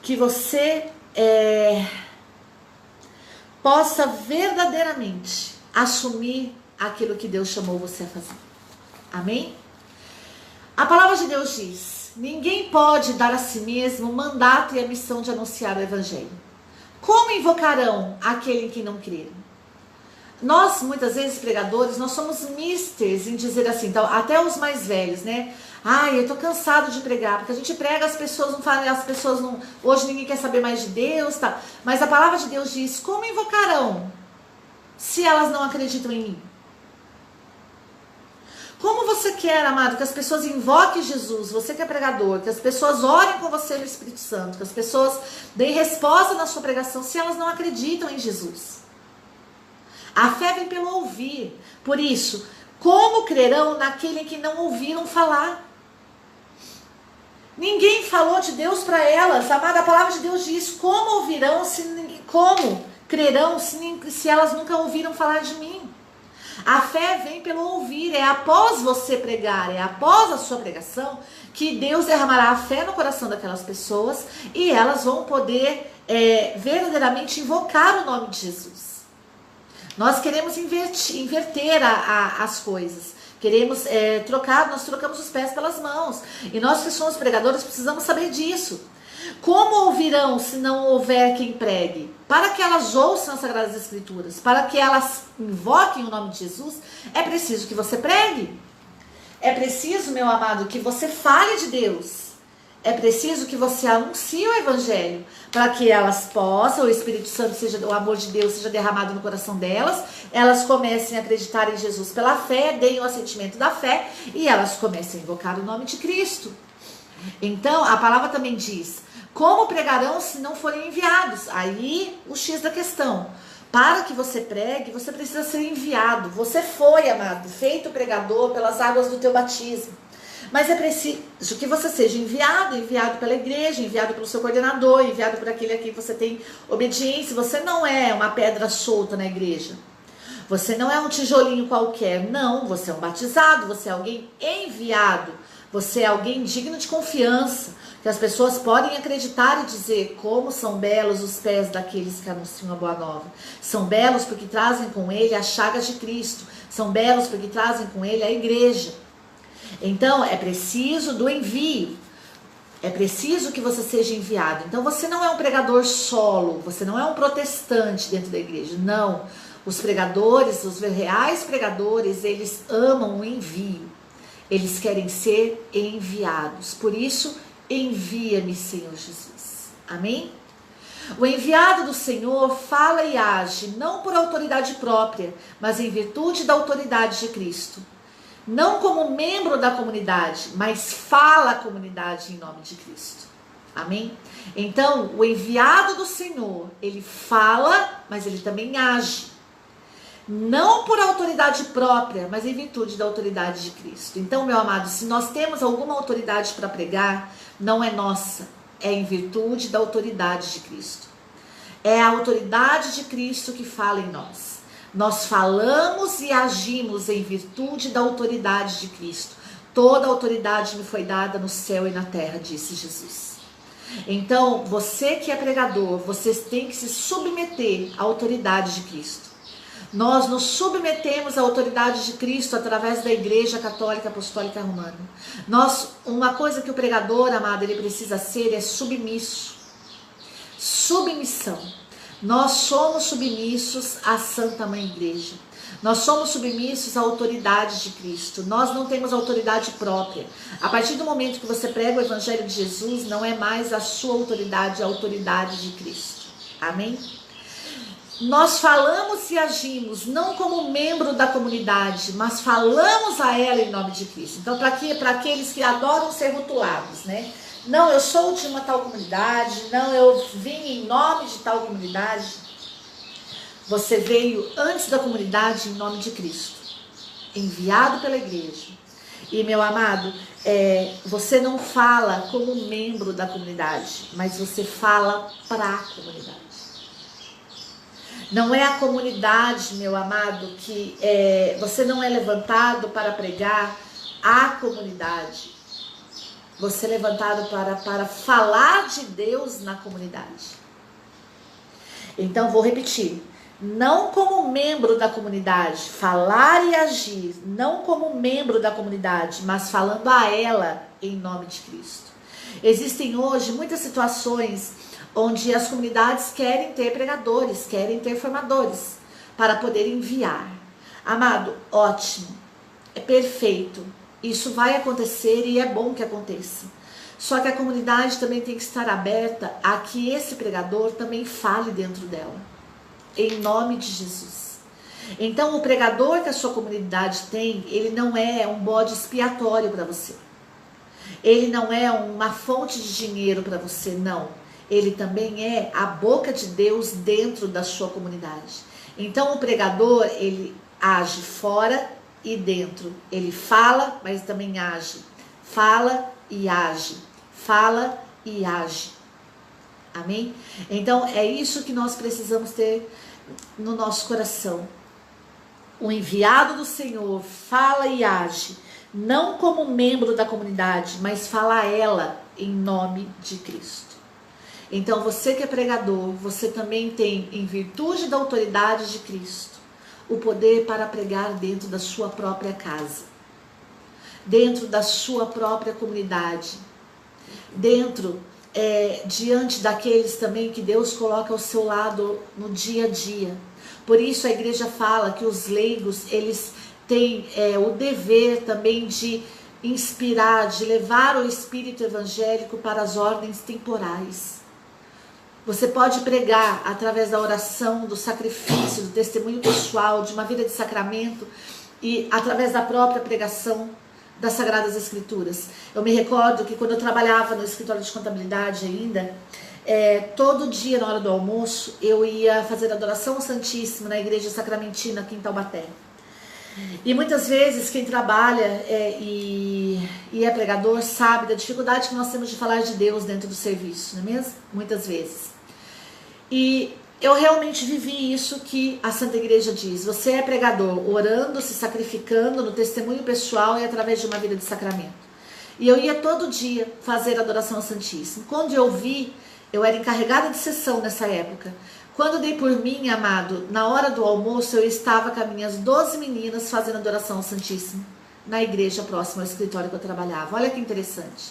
que você possa verdadeiramente assumir aquilo que Deus chamou você a fazer. Amém? A palavra de Deus diz: ninguém pode dar a si mesmo o mandato e a missão de anunciar o evangelho. Como invocarão aquele em que não crê? Nós, muitas vezes, pregadores, nós somos misters em dizer assim, então, até os mais velhos, né? Ai, eu tô cansado de pregar, porque a gente prega, as pessoas não falam, as pessoas não, hoje ninguém quer saber mais de Deus, tá? Mas a palavra de Deus diz: como invocarão se elas não acreditam em mim? Como você quer, amado, que as pessoas invoquem Jesus, você que é pregador, que as pessoas orem com você no Espírito Santo, que as pessoas deem resposta na sua pregação, se elas não acreditam em Jesus? A fé vem pelo ouvir. Por isso, como crerão naquele que não ouviram falar? Ninguém falou de Deus para elas. Amada, a palavra de Deus diz: como ouvirão, como crerão se elas nunca ouviram falar de mim? A fé vem pelo ouvir, é após você pregar, é após a sua pregação que Deus derramará a fé no coração daquelas pessoas e elas vão poder verdadeiramente invocar o nome de Jesus. Nós queremos inverter as coisas, queremos nós trocamos os pés pelas mãos, e nós que somos pregadores precisamos saber disso. Como ouvirão se não houver quem pregue? Para que elas ouçam as Sagradas Escrituras, para que elas invoquem o nome de Jesus, é preciso que você pregue. É preciso, meu amado, que você fale de Deus. É preciso que você anuncie o Evangelho, para que elas possam, o Espírito Santo, o amor de Deus seja derramado no coração delas, elas comecem a acreditar em Jesus pela fé, deem o assentimento da fé, e elas comecem a invocar o nome de Cristo. Então, a palavra também diz: como pregarão se não forem enviados? Aí, o X da questão. Para que você pregue, você precisa ser enviado. Você foi, amado, feito pregador pelas águas do teu batismo. Mas é preciso que você seja enviado pela igreja, enviado pelo seu coordenador, enviado por aquele a quem você tem obediência. Você não é uma pedra solta na igreja. Você não é um tijolinho qualquer. Não, você é um batizado, você é alguém enviado. Você é alguém digno de confiança, que as pessoas podem acreditar e dizer: como são belos os pés daqueles que anunciam a boa nova. São belos porque trazem com ele as chagas de Cristo. São belos porque trazem com ele a igreja. Então, é preciso do envio. É preciso que você seja enviado. Então, você não é um pregador solo. Você não é um protestante dentro da igreja. Não. Os pregadores, os reais pregadores, eles amam o envio. Eles querem ser enviados. Por isso, envia-me, Senhor Jesus. Amém? O enviado do Senhor fala e age, não por autoridade própria, mas em virtude da autoridade de Cristo. Não como membro da comunidade, mas fala a comunidade em nome de Cristo. Amém? Então, o enviado do Senhor, ele fala, mas ele também age. Não por autoridade própria, mas em virtude da autoridade de Cristo. Então, meu amado, se nós temos alguma autoridade para pregar, não é nossa, é em virtude da autoridade de Cristo. É a autoridade de Cristo que fala em nós. Nós falamos e agimos em virtude da autoridade de Cristo. Toda autoridade me foi dada no céu e na terra, disse Jesus. Então, você que é pregador, você tem que se submeter à autoridade de Cristo. Nós nos submetemos à autoridade de Cristo através da Igreja Católica Apostólica Romana. Uma coisa que o pregador, amado, ele precisa ser é submisso. Submissão. Nós somos submissos à Santa Mãe Igreja. Nós somos submissos à autoridade de Cristo. Nós não temos autoridade própria. A partir do momento que você prega o Evangelho de Jesus, não é mais a sua autoridade, a autoridade de Cristo. Amém? Nós falamos e agimos não como membro da comunidade, mas falamos a ela em nome de Cristo. Então, para aqueles que adoram ser rotulados, né? Não, eu sou de uma tal comunidade, não, eu vim em nome de tal comunidade. Você veio antes da comunidade em nome de Cristo, enviado pela igreja. E, meu amado, você não fala como membro da comunidade, mas você fala para a comunidade. Não é a comunidade, meu amado, que você não é levantado para pregar a comunidade. Você é levantado para falar de Deus na comunidade. Então, vou repetir. não como membro da comunidade, falar e agir, não como membro da comunidade, mas falando a ela em nome de Cristo. Existem hoje muitas situações onde as comunidades querem ter pregadores, querem ter formadores para poder enviar. Amado, ótimo, é perfeito, isso vai acontecer e é bom que aconteça. Só que a comunidade também tem que estar aberta a que esse pregador também fale dentro dela, em nome de Jesus. Então o pregador que a sua comunidade tem, ele não é um bode expiatório para você. Ele não é uma fonte de dinheiro para você, não. Ele também é a boca de Deus dentro da sua comunidade. Então o pregador, ele age fora e dentro. Ele fala, mas também age. Fala e age. Fala e age. Amém? Então é isso que nós precisamos ter no nosso coração. O enviado do Senhor fala e age, não como membro da comunidade, mas fala a ela em nome de Cristo. Então você que é pregador, você também tem, em virtude da autoridade de Cristo, o poder para pregar dentro da sua própria casa, dentro da sua própria comunidade, dentro diante daqueles também que Deus coloca ao seu lado no dia a dia. Por isso a igreja fala que os leigos, eles têm o dever também de inspirar, de levar o espírito evangélico para as ordens temporais. Você pode pregar através da oração, do sacrifício, do testemunho pessoal, de uma vida de sacramento e através da própria pregação das Sagradas Escrituras. Eu me recordo que quando eu trabalhava no escritório de contabilidade ainda, todo dia na hora do almoço eu ia fazer adoração ao Santíssimo na igreja sacramentina aqui em Taubaté. E muitas vezes quem trabalha e é pregador sabe da dificuldade que nós temos de falar de Deus dentro do serviço, não é mesmo? Muitas vezes. E eu realmente vivi isso que a Santa Igreja diz. Você é pregador, orando, se sacrificando no testemunho pessoal e através de uma vida de sacramento. E eu ia todo dia fazer adoração ao Santíssimo. Quando eu vi, eu era encarregada de sessão nessa época. Quando dei por mim, amado, na hora do almoço, eu estava com as minhas 12 meninas fazendo adoração ao Santíssimo na igreja próxima ao escritório que eu trabalhava. Olha que interessante.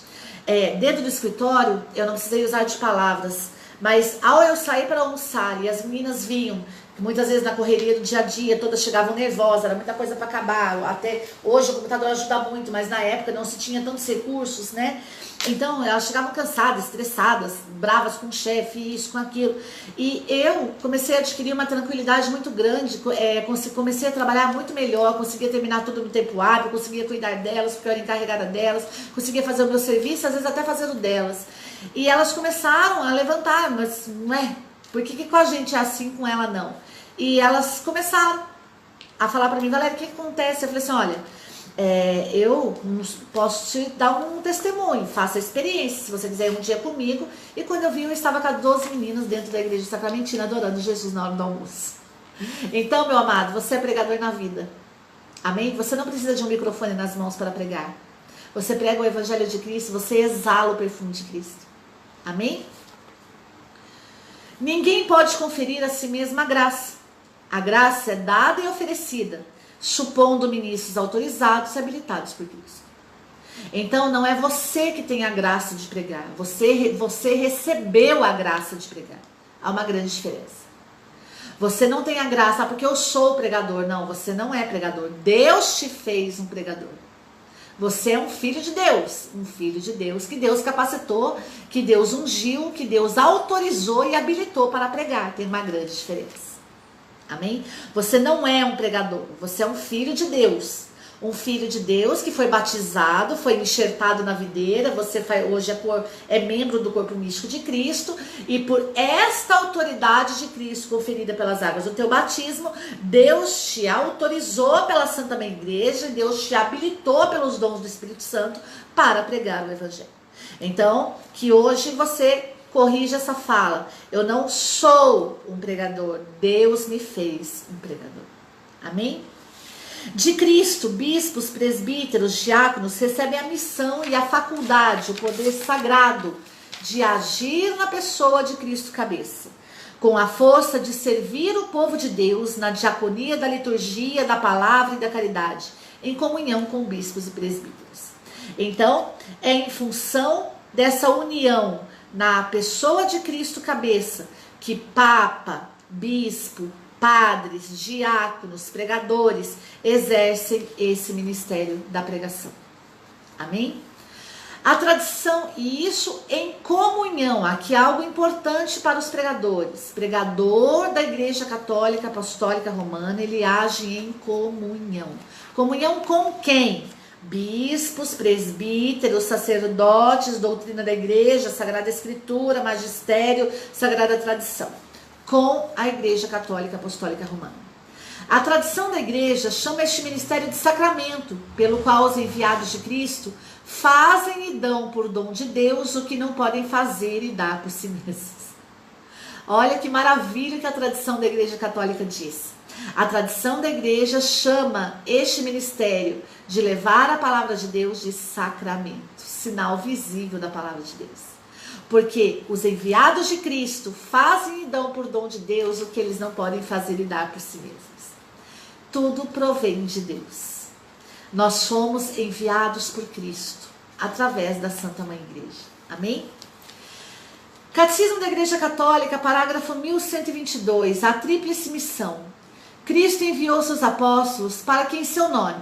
Dentro do escritório, eu não precisei usar de palavras, mas ao eu sair para almoçar e as meninas vinham, muitas vezes na correria do dia a dia, todas chegavam nervosas, era muita coisa para acabar. Até hoje o computador ajuda muito, mas na época não se tinha tantos recursos, né? Então elas chegavam cansadas, estressadas, bravas com o chefe, isso, com aquilo. E eu comecei a adquirir uma tranquilidade muito grande, comecei a trabalhar muito melhor, conseguia terminar tudo no tempo hábil, conseguia cuidar delas, porque eu era encarregada delas, conseguia fazer o meu serviço, às vezes até fazer o delas. E elas começaram a levantar, mas não é? Por que com a gente é assim, com ela não? E elas começaram a falar para mim, Valéria, o que acontece? Eu falei assim, olha, eu posso te dar um testemunho, faça a experiência, se você quiser ir um dia comigo. E quando eu vi, eu estava com as 12 meninas dentro da igreja sacramentina, adorando Jesus na hora do almoço. Então, meu amado, você é pregador na vida. Amém? Você não precisa de um microfone nas mãos para pregar. Você prega o evangelho de Cristo, você exala o perfume de Cristo. Amém? Ninguém pode conferir a si mesma a graça. A graça é dada e oferecida, supondo ministros autorizados e habilitados por Cristo. Então não é você que tem a graça de pregar, você recebeu a graça de pregar. Há uma grande diferença. Você não tem a graça porque eu sou pregador. Não, você não é pregador. Deus te fez um pregador. Você é um filho de Deus que Deus capacitou, que Deus ungiu, que Deus autorizou e habilitou para pregar. Tem uma grande diferença. Amém? Você não é um pregador, você é um filho de Deus. Um filho de Deus que foi batizado, foi enxertado na videira, você hoje é membro do corpo místico de Cristo, e por esta autoridade de Cristo conferida pelas águas do teu batismo, Deus te autorizou pela Santa Igreja, Deus te habilitou pelos dons do Espírito Santo para pregar o Evangelho. Então, que hoje você corrija essa fala. Eu não sou um pregador, Deus me fez um pregador. Amém? De Cristo, bispos, presbíteros, diáconos recebem a missão e a faculdade, o poder sagrado de agir na pessoa de Cristo cabeça, com a força de servir o povo de Deus na diaconia da liturgia, da palavra e da caridade, em comunhão com bispos e presbíteros. Então, é em função dessa união na pessoa de Cristo cabeça, que papa, bispo, padres, diáconos, pregadores exercem esse ministério da pregação. Amém? A tradição, e isso em comunhão, aqui é algo importante para os pregadores. Pregador da Igreja Católica Apostólica Romana, ele age em comunhão. Comunhão com quem? Bispos, presbíteros, sacerdotes, doutrina da Igreja, Sagrada Escritura, magistério, Sagrada Tradição. Com a Igreja Católica Apostólica Romana. A tradição da Igreja chama este ministério de sacramento, pelo qual os enviados de Cristo fazem e dão por dom de Deus o que não podem fazer e dar por si mesmos. Olha que maravilha que a tradição da Igreja Católica diz. A tradição da Igreja chama este ministério de levar a palavra de Deus de sacramento, sinal visível da palavra de Deus. Porque os enviados de Cristo fazem e dão por dom de Deus o que eles não podem fazer e dar por si mesmos. Tudo provém de Deus. Nós somos enviados por Cristo através da Santa Mãe Igreja. Amém? Catecismo da Igreja Católica, parágrafo 1122, a tríplice missão. Cristo enviou seus apóstolos para que em seu nome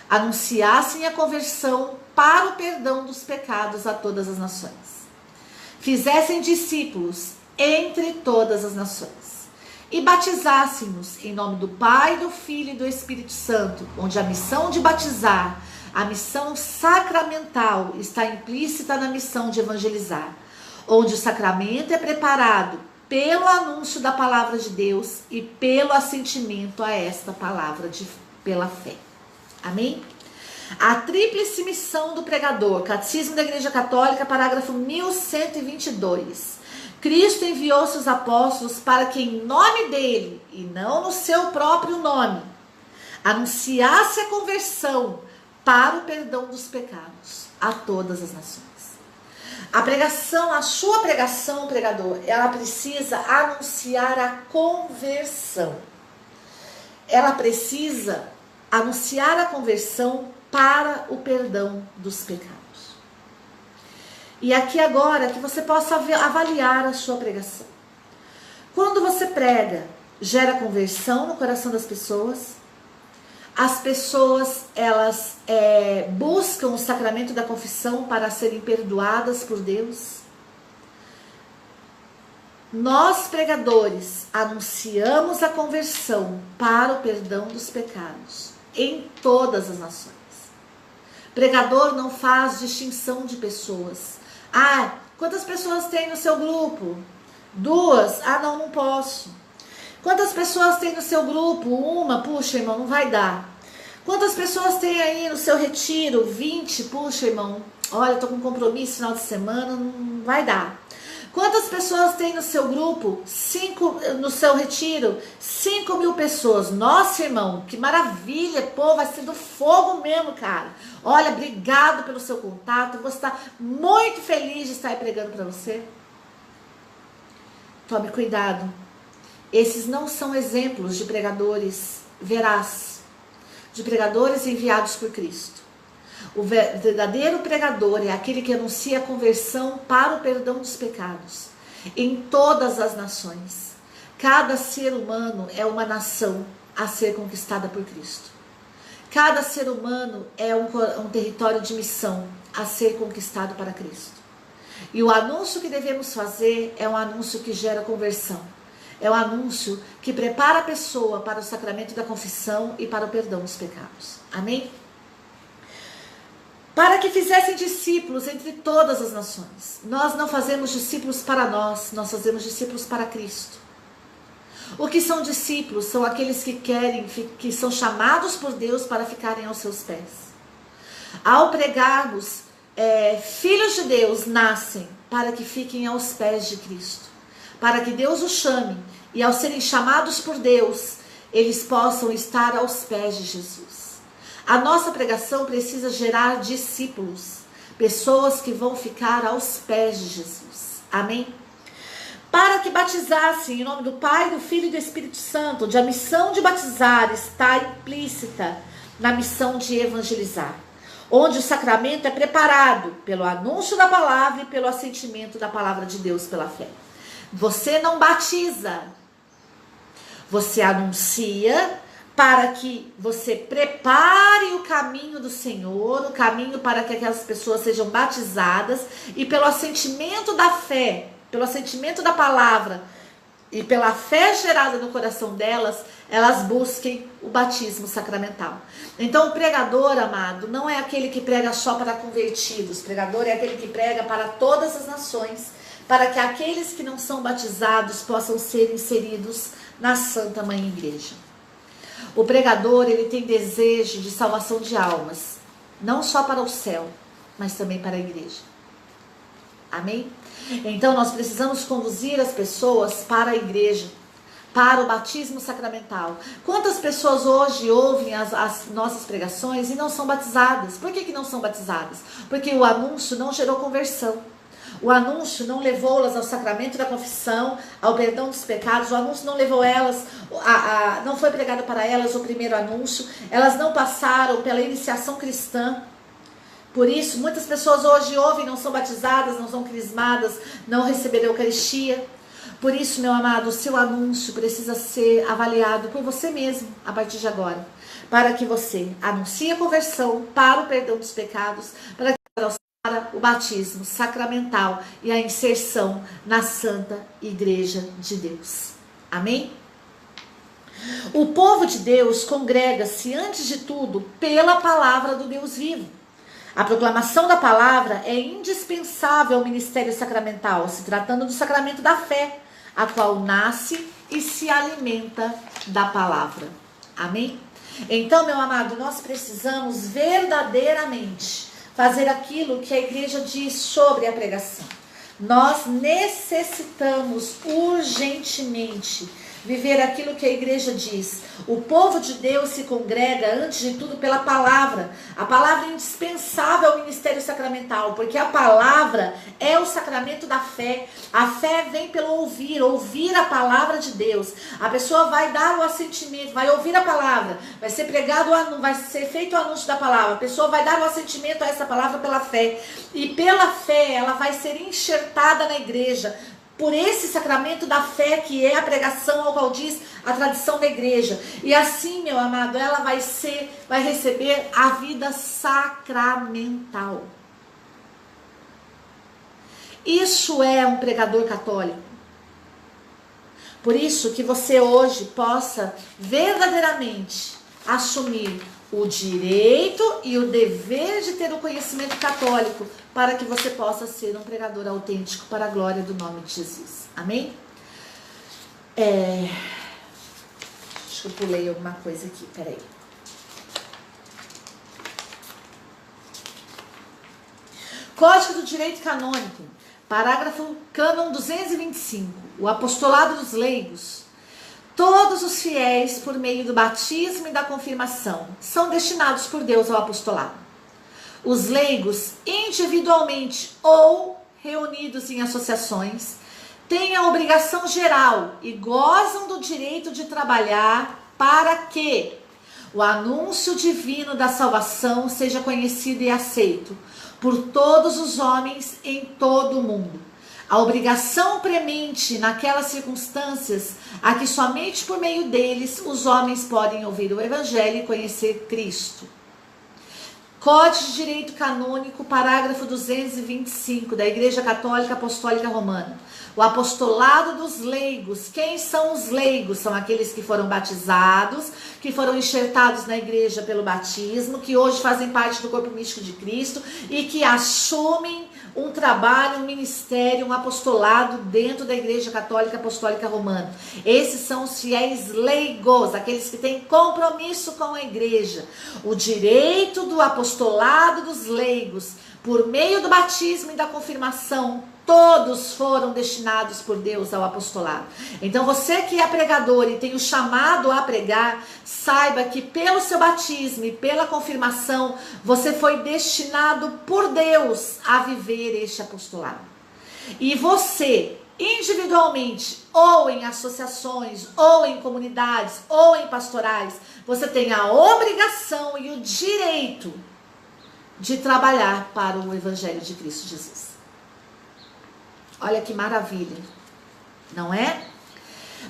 anunciassem a conversão para o perdão dos pecados a todas as nações. Fizessem discípulos entre todas as nações e batizassem-nos em nome do Pai, do Filho e do Espírito Santo, onde a missão de batizar, a missão sacramental, está implícita na missão de evangelizar, onde o sacramento é preparado pelo anúncio da palavra de Deus e pelo assentimento a esta palavra pela fé. Amém? A tríplice missão do pregador, Catecismo da Igreja Católica, parágrafo 1122. Cristo enviou seus apóstolos para que em nome dele, e não no seu próprio nome, anunciasse a conversão para o perdão dos pecados a todas as nações. A pregação, a sua pregação, pregador, ela precisa anunciar a conversão. Ela precisa anunciar a conversão para o perdão dos pecados. E aqui agora que você possa avaliar a sua pregação. Quando você prega, gera conversão no coração das pessoas. As pessoas, elas buscam o sacramento da confissão para serem perdoadas por Deus. Nós, pregadores, anunciamos a conversão para o perdão dos pecados em todas as nações. Pregador não faz distinção de pessoas. Ah, quantas pessoas tem no seu grupo? 2? Ah, não posso. Quantas pessoas tem no seu grupo? 1? Puxa, irmão, não vai dar. Quantas pessoas tem aí no seu retiro? 20? Puxa, irmão, olha, tô com compromisso final de semana, não vai dar. Quantas pessoas tem no seu grupo? 5, no seu retiro? 5.000 pessoas. Nossa, irmão, que maravilha, pô, vai ser do fogo mesmo, cara. Olha, obrigado pelo seu contato, vou estar muito feliz de estar aí pregando para você. Tome cuidado. Esses não são exemplos de pregadores verazes, de pregadores enviados por Cristo. O verdadeiro pregador é aquele que anuncia a conversão para o perdão dos pecados em todas as nações. Cada ser humano é uma nação a ser conquistada por Cristo. Cada ser humano é um território de missão a ser conquistado para Cristo. E o anúncio que devemos fazer é um anúncio que gera conversão. É um anúncio que prepara a pessoa para o sacramento da confissão e para o perdão dos pecados. Amém? Para que fizessem discípulos entre todas as nações. Nós não fazemos discípulos para nós, nós fazemos discípulos para Cristo. O que são discípulos? São aqueles que são chamados por Deus para ficarem aos seus pés. Ao pregarmos, filhos de Deus nascem para que fiquem aos pés de Cristo. Para que Deus os chame e ao serem chamados por Deus, eles possam estar aos pés de Jesus. A nossa pregação precisa gerar discípulos, pessoas que vão ficar aos pés de Jesus. Amém? para que batizassem em nome do Pai, do Filho e do Espírito Santo, onde a missão de batizar está implícita na missão de evangelizar, onde o sacramento é preparado pelo anúncio da palavra e pelo assentimento da palavra de Deus pela fé. Você não batiza, você anuncia para que você prepare o caminho do Senhor, o caminho para que aquelas pessoas sejam batizadas e pelo assentimento da fé, pelo assentimento da palavra e pela fé gerada no coração delas, elas busquem o batismo sacramental. Então o pregador, amado, não é aquele que prega só para convertidos. O pregador é aquele que prega para todas as nações, para que aqueles que não são batizados possam ser inseridos na Santa Mãe Igreja. O pregador, ele tem desejo de salvação de almas, não só para o céu, mas também para a igreja. Amém? Então nós precisamos conduzir as pessoas para a igreja, para o batismo sacramental. Quantas pessoas hoje ouvem as nossas pregações e não são batizadas? Por que não são batizadas? Porque o anúncio não gerou conversão. O anúncio não levou-las ao sacramento da confissão, ao perdão dos pecados. O anúncio não levou elas, não foi pregado para elas o primeiro anúncio. Elas não passaram pela iniciação cristã. Por isso, muitas pessoas hoje ouvem, não são batizadas, não são crismadas, não receberam a Eucaristia. Por isso, meu amado, o seu anúncio precisa ser avaliado por você mesmo, a partir de agora. Para que você anuncie a conversão para o perdão dos pecados, para o batismo sacramental e a inserção na Santa Igreja de Deus. Amém? O povo de Deus congrega-se, antes de tudo, pela palavra do Deus vivo. A proclamação da palavra é indispensável ao ministério sacramental, se tratando do sacramento da fé, a qual nasce e se alimenta da palavra. Amém? Então, meu amado, nós precisamos verdadeiramente fazer aquilo que a igreja diz sobre a pregação. Nós necessitamos urgentemente viver aquilo que a igreja diz. O povo de Deus se congrega, antes de tudo, pela palavra. A palavra é indispensável ao ministério sacramental, porque a palavra é o sacramento da fé. A fé vem pelo ouvir a palavra de Deus. A pessoa vai dar o assentimento, vai ouvir a palavra, vai ser pregado, vai ser feito o anúncio da palavra. A pessoa vai dar o assentimento a essa palavra pela fé. E pela fé, ela vai ser enxertada na igreja, por esse sacramento da fé que é a pregação, ao qual diz a tradição da igreja. E assim, meu amado, ela vai receber a vida sacramental. Isso é um pregador católico. Por isso que você hoje possa verdadeiramente assumir o direito e o dever de ter o conhecimento católico, para que você possa ser um pregador autêntico para a glória do nome de Jesus. Amém? Acho que eu pulei alguma coisa aqui, peraí. Código do Direito Canônico, parágrafo cânon 225, o apostolado dos leigos. Todos os fiéis, por meio do batismo e da confirmação, são destinados por Deus ao apostolado. Os leigos, individualmente ou reunidos em associações, têm a obrigação geral e gozam do direito de trabalhar para que o anúncio divino da salvação seja conhecido e aceito por todos os homens em todo o mundo. A obrigação premente naquelas circunstâncias a que somente por meio deles os homens podem ouvir o Evangelho e conhecer Cristo. Código de Direito Canônico, parágrafo 225, da Igreja Católica Apostólica Romana. O apostolado dos leigos. Quem são os leigos? São aqueles que foram batizados, que foram enxertados na igreja pelo batismo, que hoje fazem parte do corpo místico de Cristo e que assumem um trabalho, um ministério, um apostolado dentro da Igreja Católica Apostólica Romana. Esses são os fiéis leigos, aqueles que têm compromisso com a igreja. O direito do apostolado dos leigos, por meio do batismo e da confirmação, todos foram destinados por Deus ao apostolado. Então você que é pregador e tem o chamado a pregar, saiba que pelo seu batismo e pela confirmação, você foi destinado por Deus a viver este apostolado. E você, individualmente, ou em associações, ou em comunidades, ou em pastorais, você tem a obrigação e o direito de trabalhar para o Evangelho de Cristo Jesus. Olha que maravilha, não é?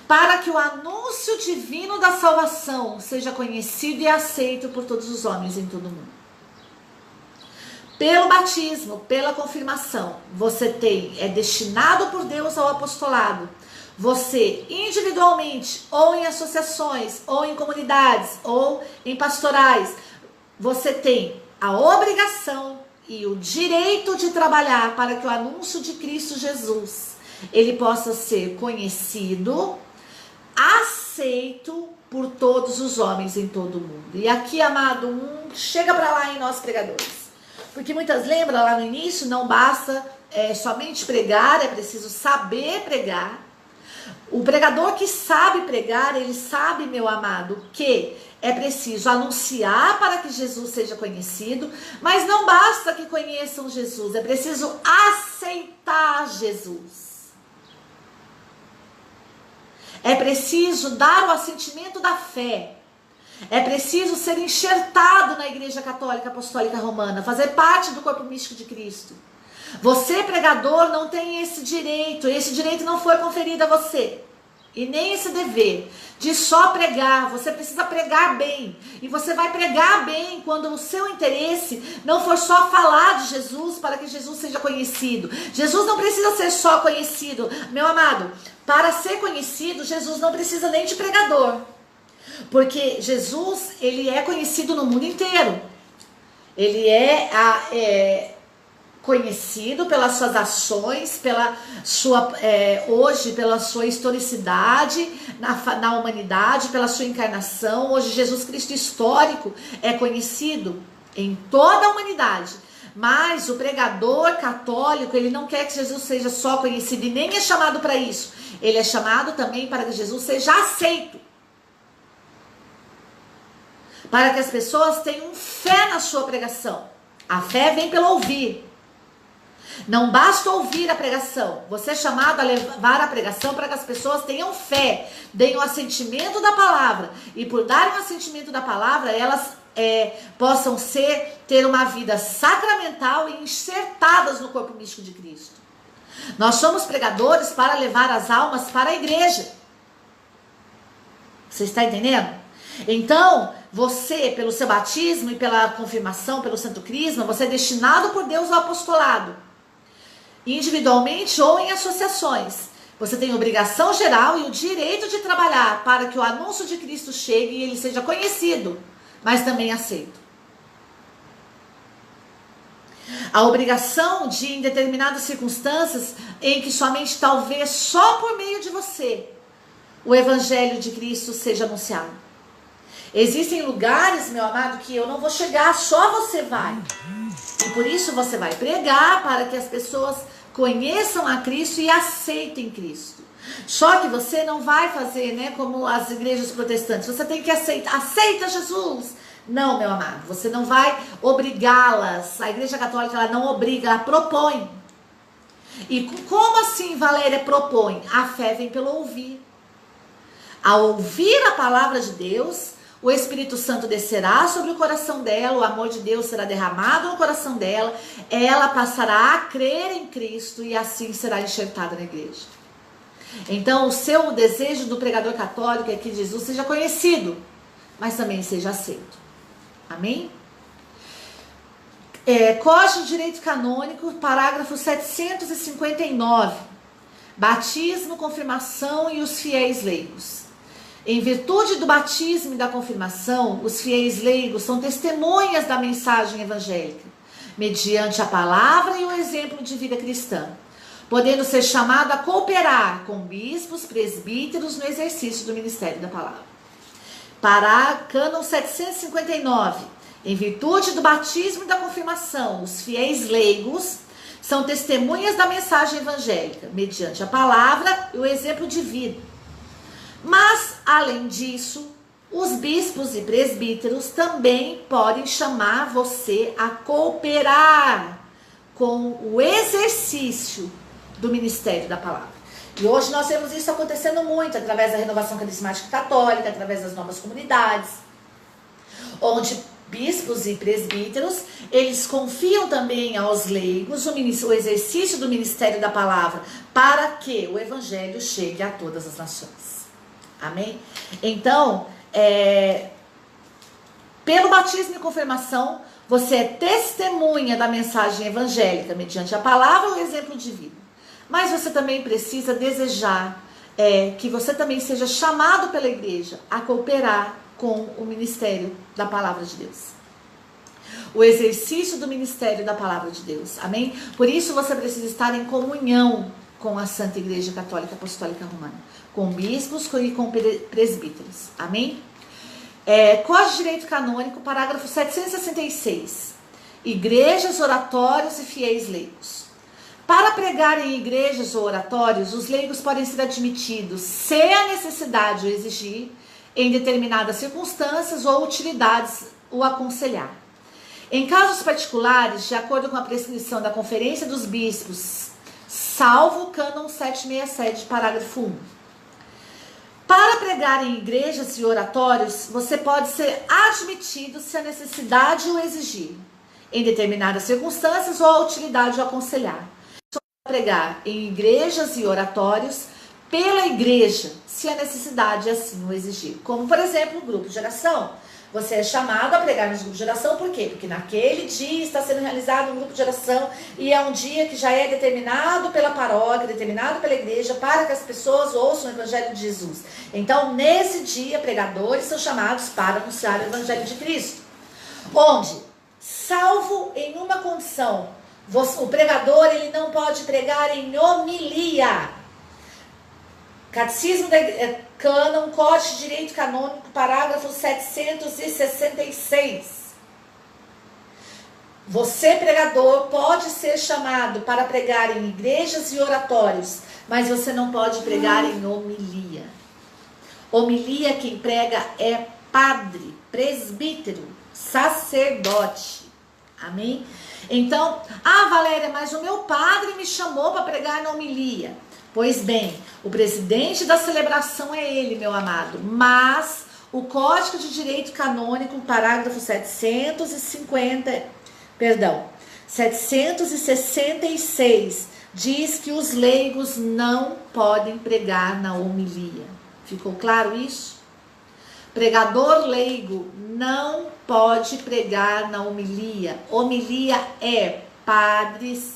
Para que o anúncio divino da salvação seja conhecido e aceito por todos os homens em todo o mundo. Pelo batismo, pela confirmação, você é destinado por Deus ao apostolado. Você, individualmente, ou em associações, ou em comunidades, ou em pastorais, você tem a obrigação e o direito de trabalhar para que o anúncio de Cristo Jesus, ele possa ser conhecido, aceito por todos os homens em todo o mundo. E aqui, amado, chega para lá em nós pregadores. Porque muitas lembram lá no início, não basta somente pregar, é preciso saber pregar. O pregador que sabe pregar, ele sabe, meu amado, que é preciso anunciar para que Jesus seja conhecido, mas não basta que conheçam Jesus, é preciso aceitar Jesus. É preciso dar o assentimento da fé. É preciso ser enxertado na Igreja Católica Apostólica Romana, fazer parte do corpo místico de Cristo. Você, pregador, não tem esse direito não foi conferido a você. E nem esse dever de só pregar. Você precisa pregar bem. E você vai pregar bem quando o seu interesse não for só falar de Jesus para que Jesus seja conhecido. Jesus não precisa ser só conhecido. Meu amado, para ser conhecido, Jesus não precisa nem de pregador. Porque Jesus, ele é conhecido no mundo inteiro. Ele é conhecido pelas suas ações, pela sua historicidade na humanidade, pela sua encarnação. Hoje Jesus Cristo histórico é conhecido em toda a humanidade. Mas o pregador católico, ele não quer que Jesus seja só conhecido e nem é chamado para isso. Ele é chamado também para que Jesus seja aceito. Para que as pessoas tenham fé na sua pregação. A fé vem pelo ouvir. Não basta ouvir a pregação. Você é chamado a levar a pregação para que as pessoas tenham fé, deem o assentimento da palavra. E por darem o assentimento da palavra, elas possam ter uma vida sacramental e enxertadas no corpo místico de Cristo. Nós somos pregadores para levar as almas para a igreja. Você está entendendo? Então, você, pelo seu batismo e pela confirmação, pelo Santo Crisma, você é destinado por Deus ao apostolado. Individualmente ou em associações. Você tem obrigação geral e o direito de trabalhar para que o anúncio de Cristo chegue e ele seja conhecido, mas também aceito. A obrigação de, em determinadas circunstâncias, em que somente talvez só por meio de você, o Evangelho de Cristo seja anunciado. Existem lugares, meu amado, que eu não vou chegar, só você vai. E por isso você vai pregar para que as pessoas conheçam a Cristo e aceitem Cristo. Só que você não vai fazer, como as igrejas protestantes. Você tem que aceitar. Aceita Jesus. Não, meu amado, você não vai obrigá-las. A Igreja Católica, ela não obriga, ela propõe. E como assim, Valéria, propõe? A fé vem pelo ouvir. Ao ouvir a palavra de Deus, o Espírito Santo descerá sobre o coração dela, o amor de Deus será derramado no coração dela, ela passará a crer em Cristo e assim será enxertada na igreja. Então, o seu desejo do pregador católico é que Jesus seja conhecido, mas também seja aceito. Amém? Código de Direito Canônico, parágrafo 759. Batismo, confirmação e os fiéis leigos. Em virtude do batismo e da confirmação, os fiéis leigos são testemunhas da mensagem evangélica, mediante a palavra e o exemplo de vida cristã, podendo ser chamado a cooperar com bispos, presbíteros no exercício do ministério da palavra. Cânon 759. Em virtude do batismo e da confirmação, os fiéis leigos são testemunhas da mensagem evangélica, mediante a palavra e o exemplo de vida. Mas, além disso, os bispos e presbíteros também podem chamar você a cooperar com o exercício do ministério da palavra. E hoje nós vemos isso acontecendo muito, através da renovação carismática católica, através das novas comunidades, onde bispos e presbíteros, eles confiam também aos leigos o exercício do ministério da palavra, para que o evangelho chegue a todas as nações. Amém? Então, pelo batismo e confirmação, você é testemunha da mensagem evangélica, mediante a palavra ou exemplo de vida. Mas você também precisa desejar que você também seja chamado pela igreja a cooperar com o ministério da palavra de Deus. O exercício do ministério da palavra de Deus. Amém? Por isso você precisa estar em comunhão com a Santa Igreja Católica Apostólica Romana, com bispos e com presbíteros. Amém? Código de Direito Canônico, parágrafo 766. Igrejas, oratórios e fiéis leigos. Para pregar em igrejas ou oratórios, os leigos podem ser admitidos se a necessidade o exigir, em determinadas circunstâncias ou utilidades o aconselhar. Em casos particulares, de acordo com a prescrição da Conferência dos Bispos, salvo o cânon 767, parágrafo 1. Para pregar em igrejas e oratórios, você pode ser admitido se a necessidade o exigir, em determinadas circunstâncias ou a utilidade o aconselhar. Pregar em igrejas e oratórios pela igreja, se a necessidade assim o exigir. Como, por exemplo, o grupo de oração. Você é chamado a pregar nos grupos de oração, por quê? Porque naquele dia está sendo realizado um grupo de oração e é um dia que já é determinado pela paróquia, determinado pela igreja, para que as pessoas ouçam o Evangelho de Jesus. Então, nesse dia, pregadores são chamados para anunciar o Evangelho de Cristo. Onde, salvo em uma condição, o pregador ele não pode pregar em homilia. Catecismo da Cânon, Código de Direito Canônico, parágrafo 766. Você, pregador, pode ser chamado para pregar em igrejas e oratórios, mas você não pode pregar em homilia. Homilia, quem prega é padre, presbítero, sacerdote. Amém? Então, Valéria, mas o meu padre me chamou para pregar na homilia. Pois bem, o presidente da celebração é ele, meu amado, mas o Código de Direito Canônico, parágrafo 766, diz que os leigos não podem pregar na homilia. Ficou claro isso? Pregador leigo não pode pregar na homilia. Homilia é padres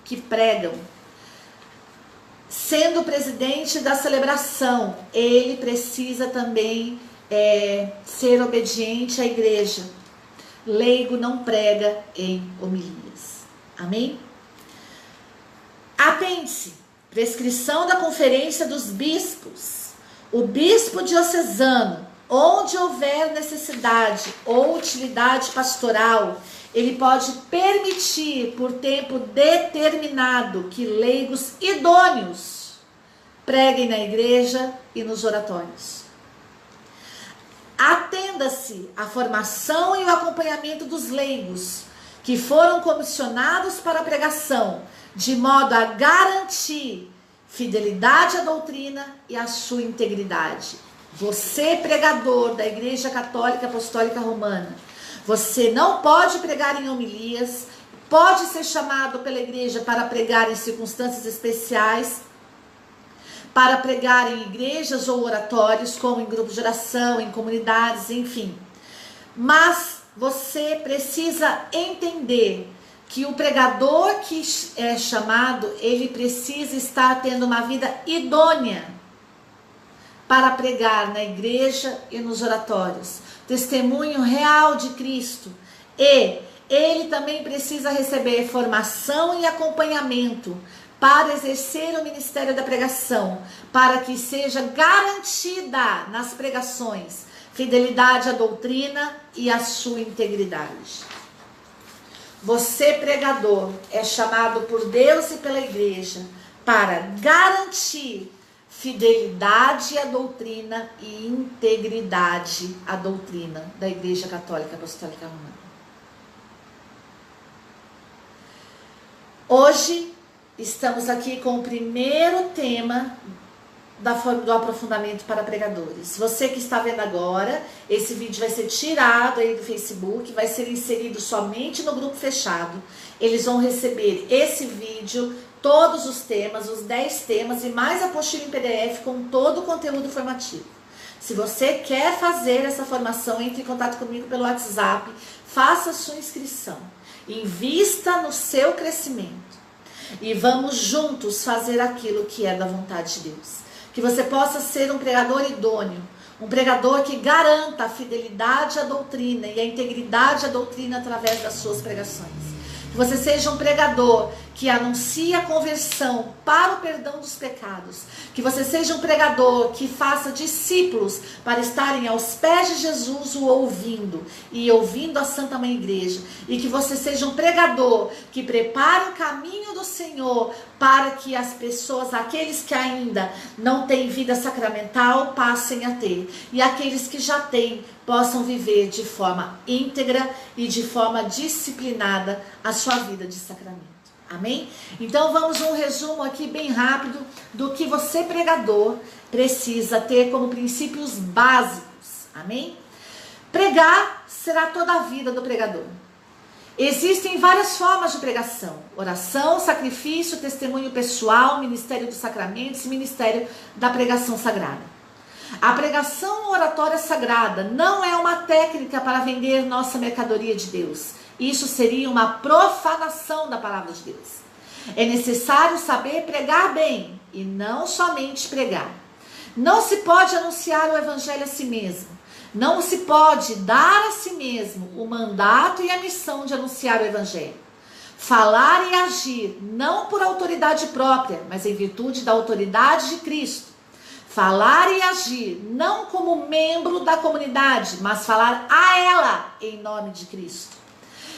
que pregam. Sendo presidente da celebração, ele precisa também ser obediente à igreja. Leigo não prega em homilias. Amém? Atente-se. Prescrição da Conferência dos Bispos. O bispo diocesano, onde houver necessidade ou utilidade pastoral, ele pode permitir por tempo determinado que leigos idôneos preguem na igreja e nos oratórios. Atenda-se à formação e o acompanhamento dos leigos que foram comissionados para a pregação, de modo a garantir fidelidade à doutrina e à sua integridade. Você, pregador da Igreja Católica Apostólica Romana, você não pode pregar em homilias, pode ser chamado pela igreja para pregar em circunstâncias especiais, para pregar em igrejas ou oratórios, como em grupos de oração, em comunidades, enfim. Mas você precisa entender que o pregador que é chamado, ele precisa estar tendo uma vida idônea para pregar na igreja e nos oratórios. Testemunho real de Cristo. E ele também precisa receber formação e acompanhamento para exercer o ministério da pregação, para que seja garantida nas pregações fidelidade à doutrina e à sua integridade. Você, pregador, é chamado por Deus e pela igreja para garantir fidelidade à doutrina e integridade à doutrina da Igreja Católica Apostólica Romana. Hoje, estamos aqui com o primeiro tema do aprofundamento para pregadores. Você que está vendo agora, esse vídeo vai ser tirado aí do Facebook, vai ser inserido somente no grupo fechado. Eles vão receber esse vídeo, todos os temas, os 10 temas e mais a apostila em PDF com todo o conteúdo formativo. Se você quer fazer essa formação, entre em contato comigo pelo WhatsApp, faça a sua inscrição, invista no seu crescimento e vamos juntos fazer aquilo que é da vontade de Deus. Que você possa ser um pregador idôneo, um pregador que garanta a fidelidade à doutrina e a integridade à doutrina através das suas pregações. Que você seja um pregador que anuncia a conversão para o perdão dos pecados. Que você seja um pregador que faça discípulos para estarem aos pés de Jesus o ouvindo e ouvindo a Santa Mãe Igreja. E que você seja um pregador que prepare o caminho do Senhor para que as pessoas, aqueles que ainda não têm vida sacramental, passem a ter. E aqueles que já têm, possam viver de forma íntegra e de forma disciplinada a sua vida de sacramento. Amém? Então vamos um resumo aqui bem rápido do que você, pregador, precisa ter como princípios básicos. Amém? Pregar será toda a vida do pregador. Existem várias formas de pregação: oração, sacrifício, testemunho pessoal, ministério dos sacramentos e ministério da pregação sagrada. A pregação oratória sagrada não é uma técnica para vender nossa mercadoria de Deus. Isso seria uma profanação da palavra de Deus. É necessário saber pregar bem e não somente pregar. Não se pode anunciar o evangelho a si mesmo. Não se pode dar a si mesmo o mandato e a missão de anunciar o evangelho. Falar e agir não por autoridade própria, mas em virtude da autoridade de Cristo. Falar e agir não como membro da comunidade, mas falar a ela em nome de Cristo.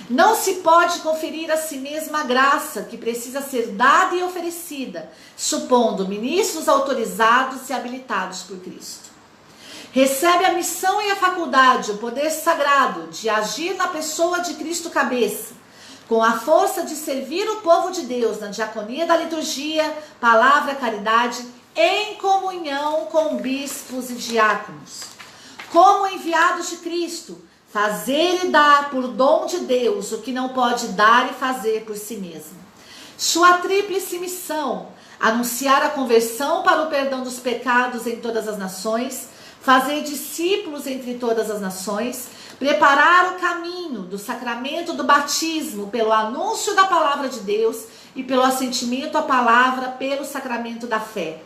Não se pode conferir a si mesma a graça que precisa ser dada e oferecida, supondo ministros autorizados e habilitados por Cristo. Recebe a missão e a faculdade, o poder sagrado de agir na pessoa de Cristo cabeça, com a força de servir o povo de Deus na diaconia da liturgia, palavra, caridade, em comunhão com bispos e diáconos. Como enviados de Cristo, fazer e dar por dom de Deus o que não pode dar e fazer por si mesmo. Sua tríplice missão: anunciar a conversão para o perdão dos pecados em todas as nações, fazer discípulos entre todas as nações, preparar o caminho do sacramento do batismo pelo anúncio da palavra de Deus e pelo assentimento à palavra pelo sacramento da fé.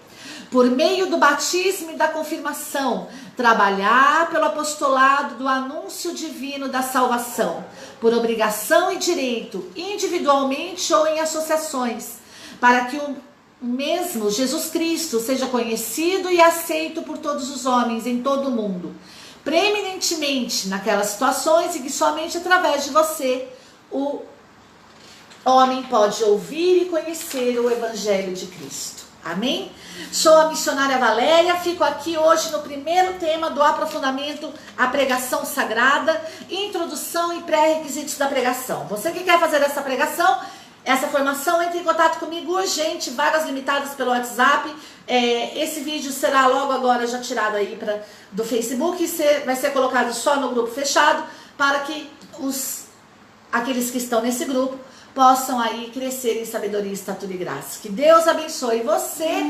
Por meio do batismo e da confirmação, trabalhar pelo apostolado do anúncio divino da salvação, por obrigação e direito, individualmente ou em associações, para que o mesmo Jesus Cristo seja conhecido e aceito por todos os homens em todo o mundo, preeminentemente naquelas situações em que somente através de você o homem pode ouvir e conhecer o Evangelho de Cristo. Amém? Sou a missionária Valéria, fico aqui hoje no primeiro tema do aprofundamento à pregação sagrada, introdução e pré-requisitos da pregação. Você que quer fazer essa pregação, essa formação, entre em contato comigo urgente, vagas limitadas pelo WhatsApp. Esse vídeo será logo agora já tirado aí do Facebook e vai ser colocado só no grupo fechado para que aqueles que estão nesse grupo possam aí crescer em sabedoria, estatura e graça. Que Deus abençoe você,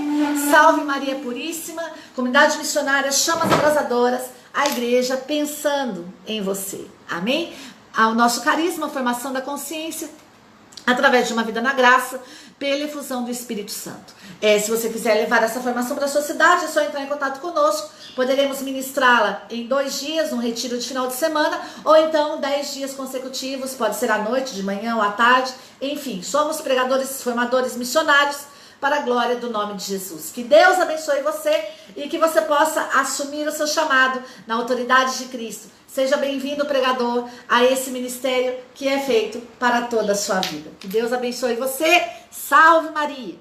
salve Maria Puríssima, comunidade missionária, chamas abrasadoras, a igreja pensando em você. Amém? Ao nosso carisma, formação da consciência, através de uma vida na graça, pela efusão do Espírito Santo. Se você quiser levar essa formação para a sua cidade, é só entrar em contato conosco. Poderemos ministrá-la em 2 dias, um retiro de final de semana, ou então 10 dias consecutivos, pode ser à noite, de manhã ou à tarde. Enfim, somos pregadores, formadores, missionários para a glória do nome de Jesus. Que Deus abençoe você e que você possa assumir o seu chamado na autoridade de Cristo. Seja bem-vindo, pregador, a esse ministério que é feito para toda a sua vida. Que Deus abençoe você. Salve Maria!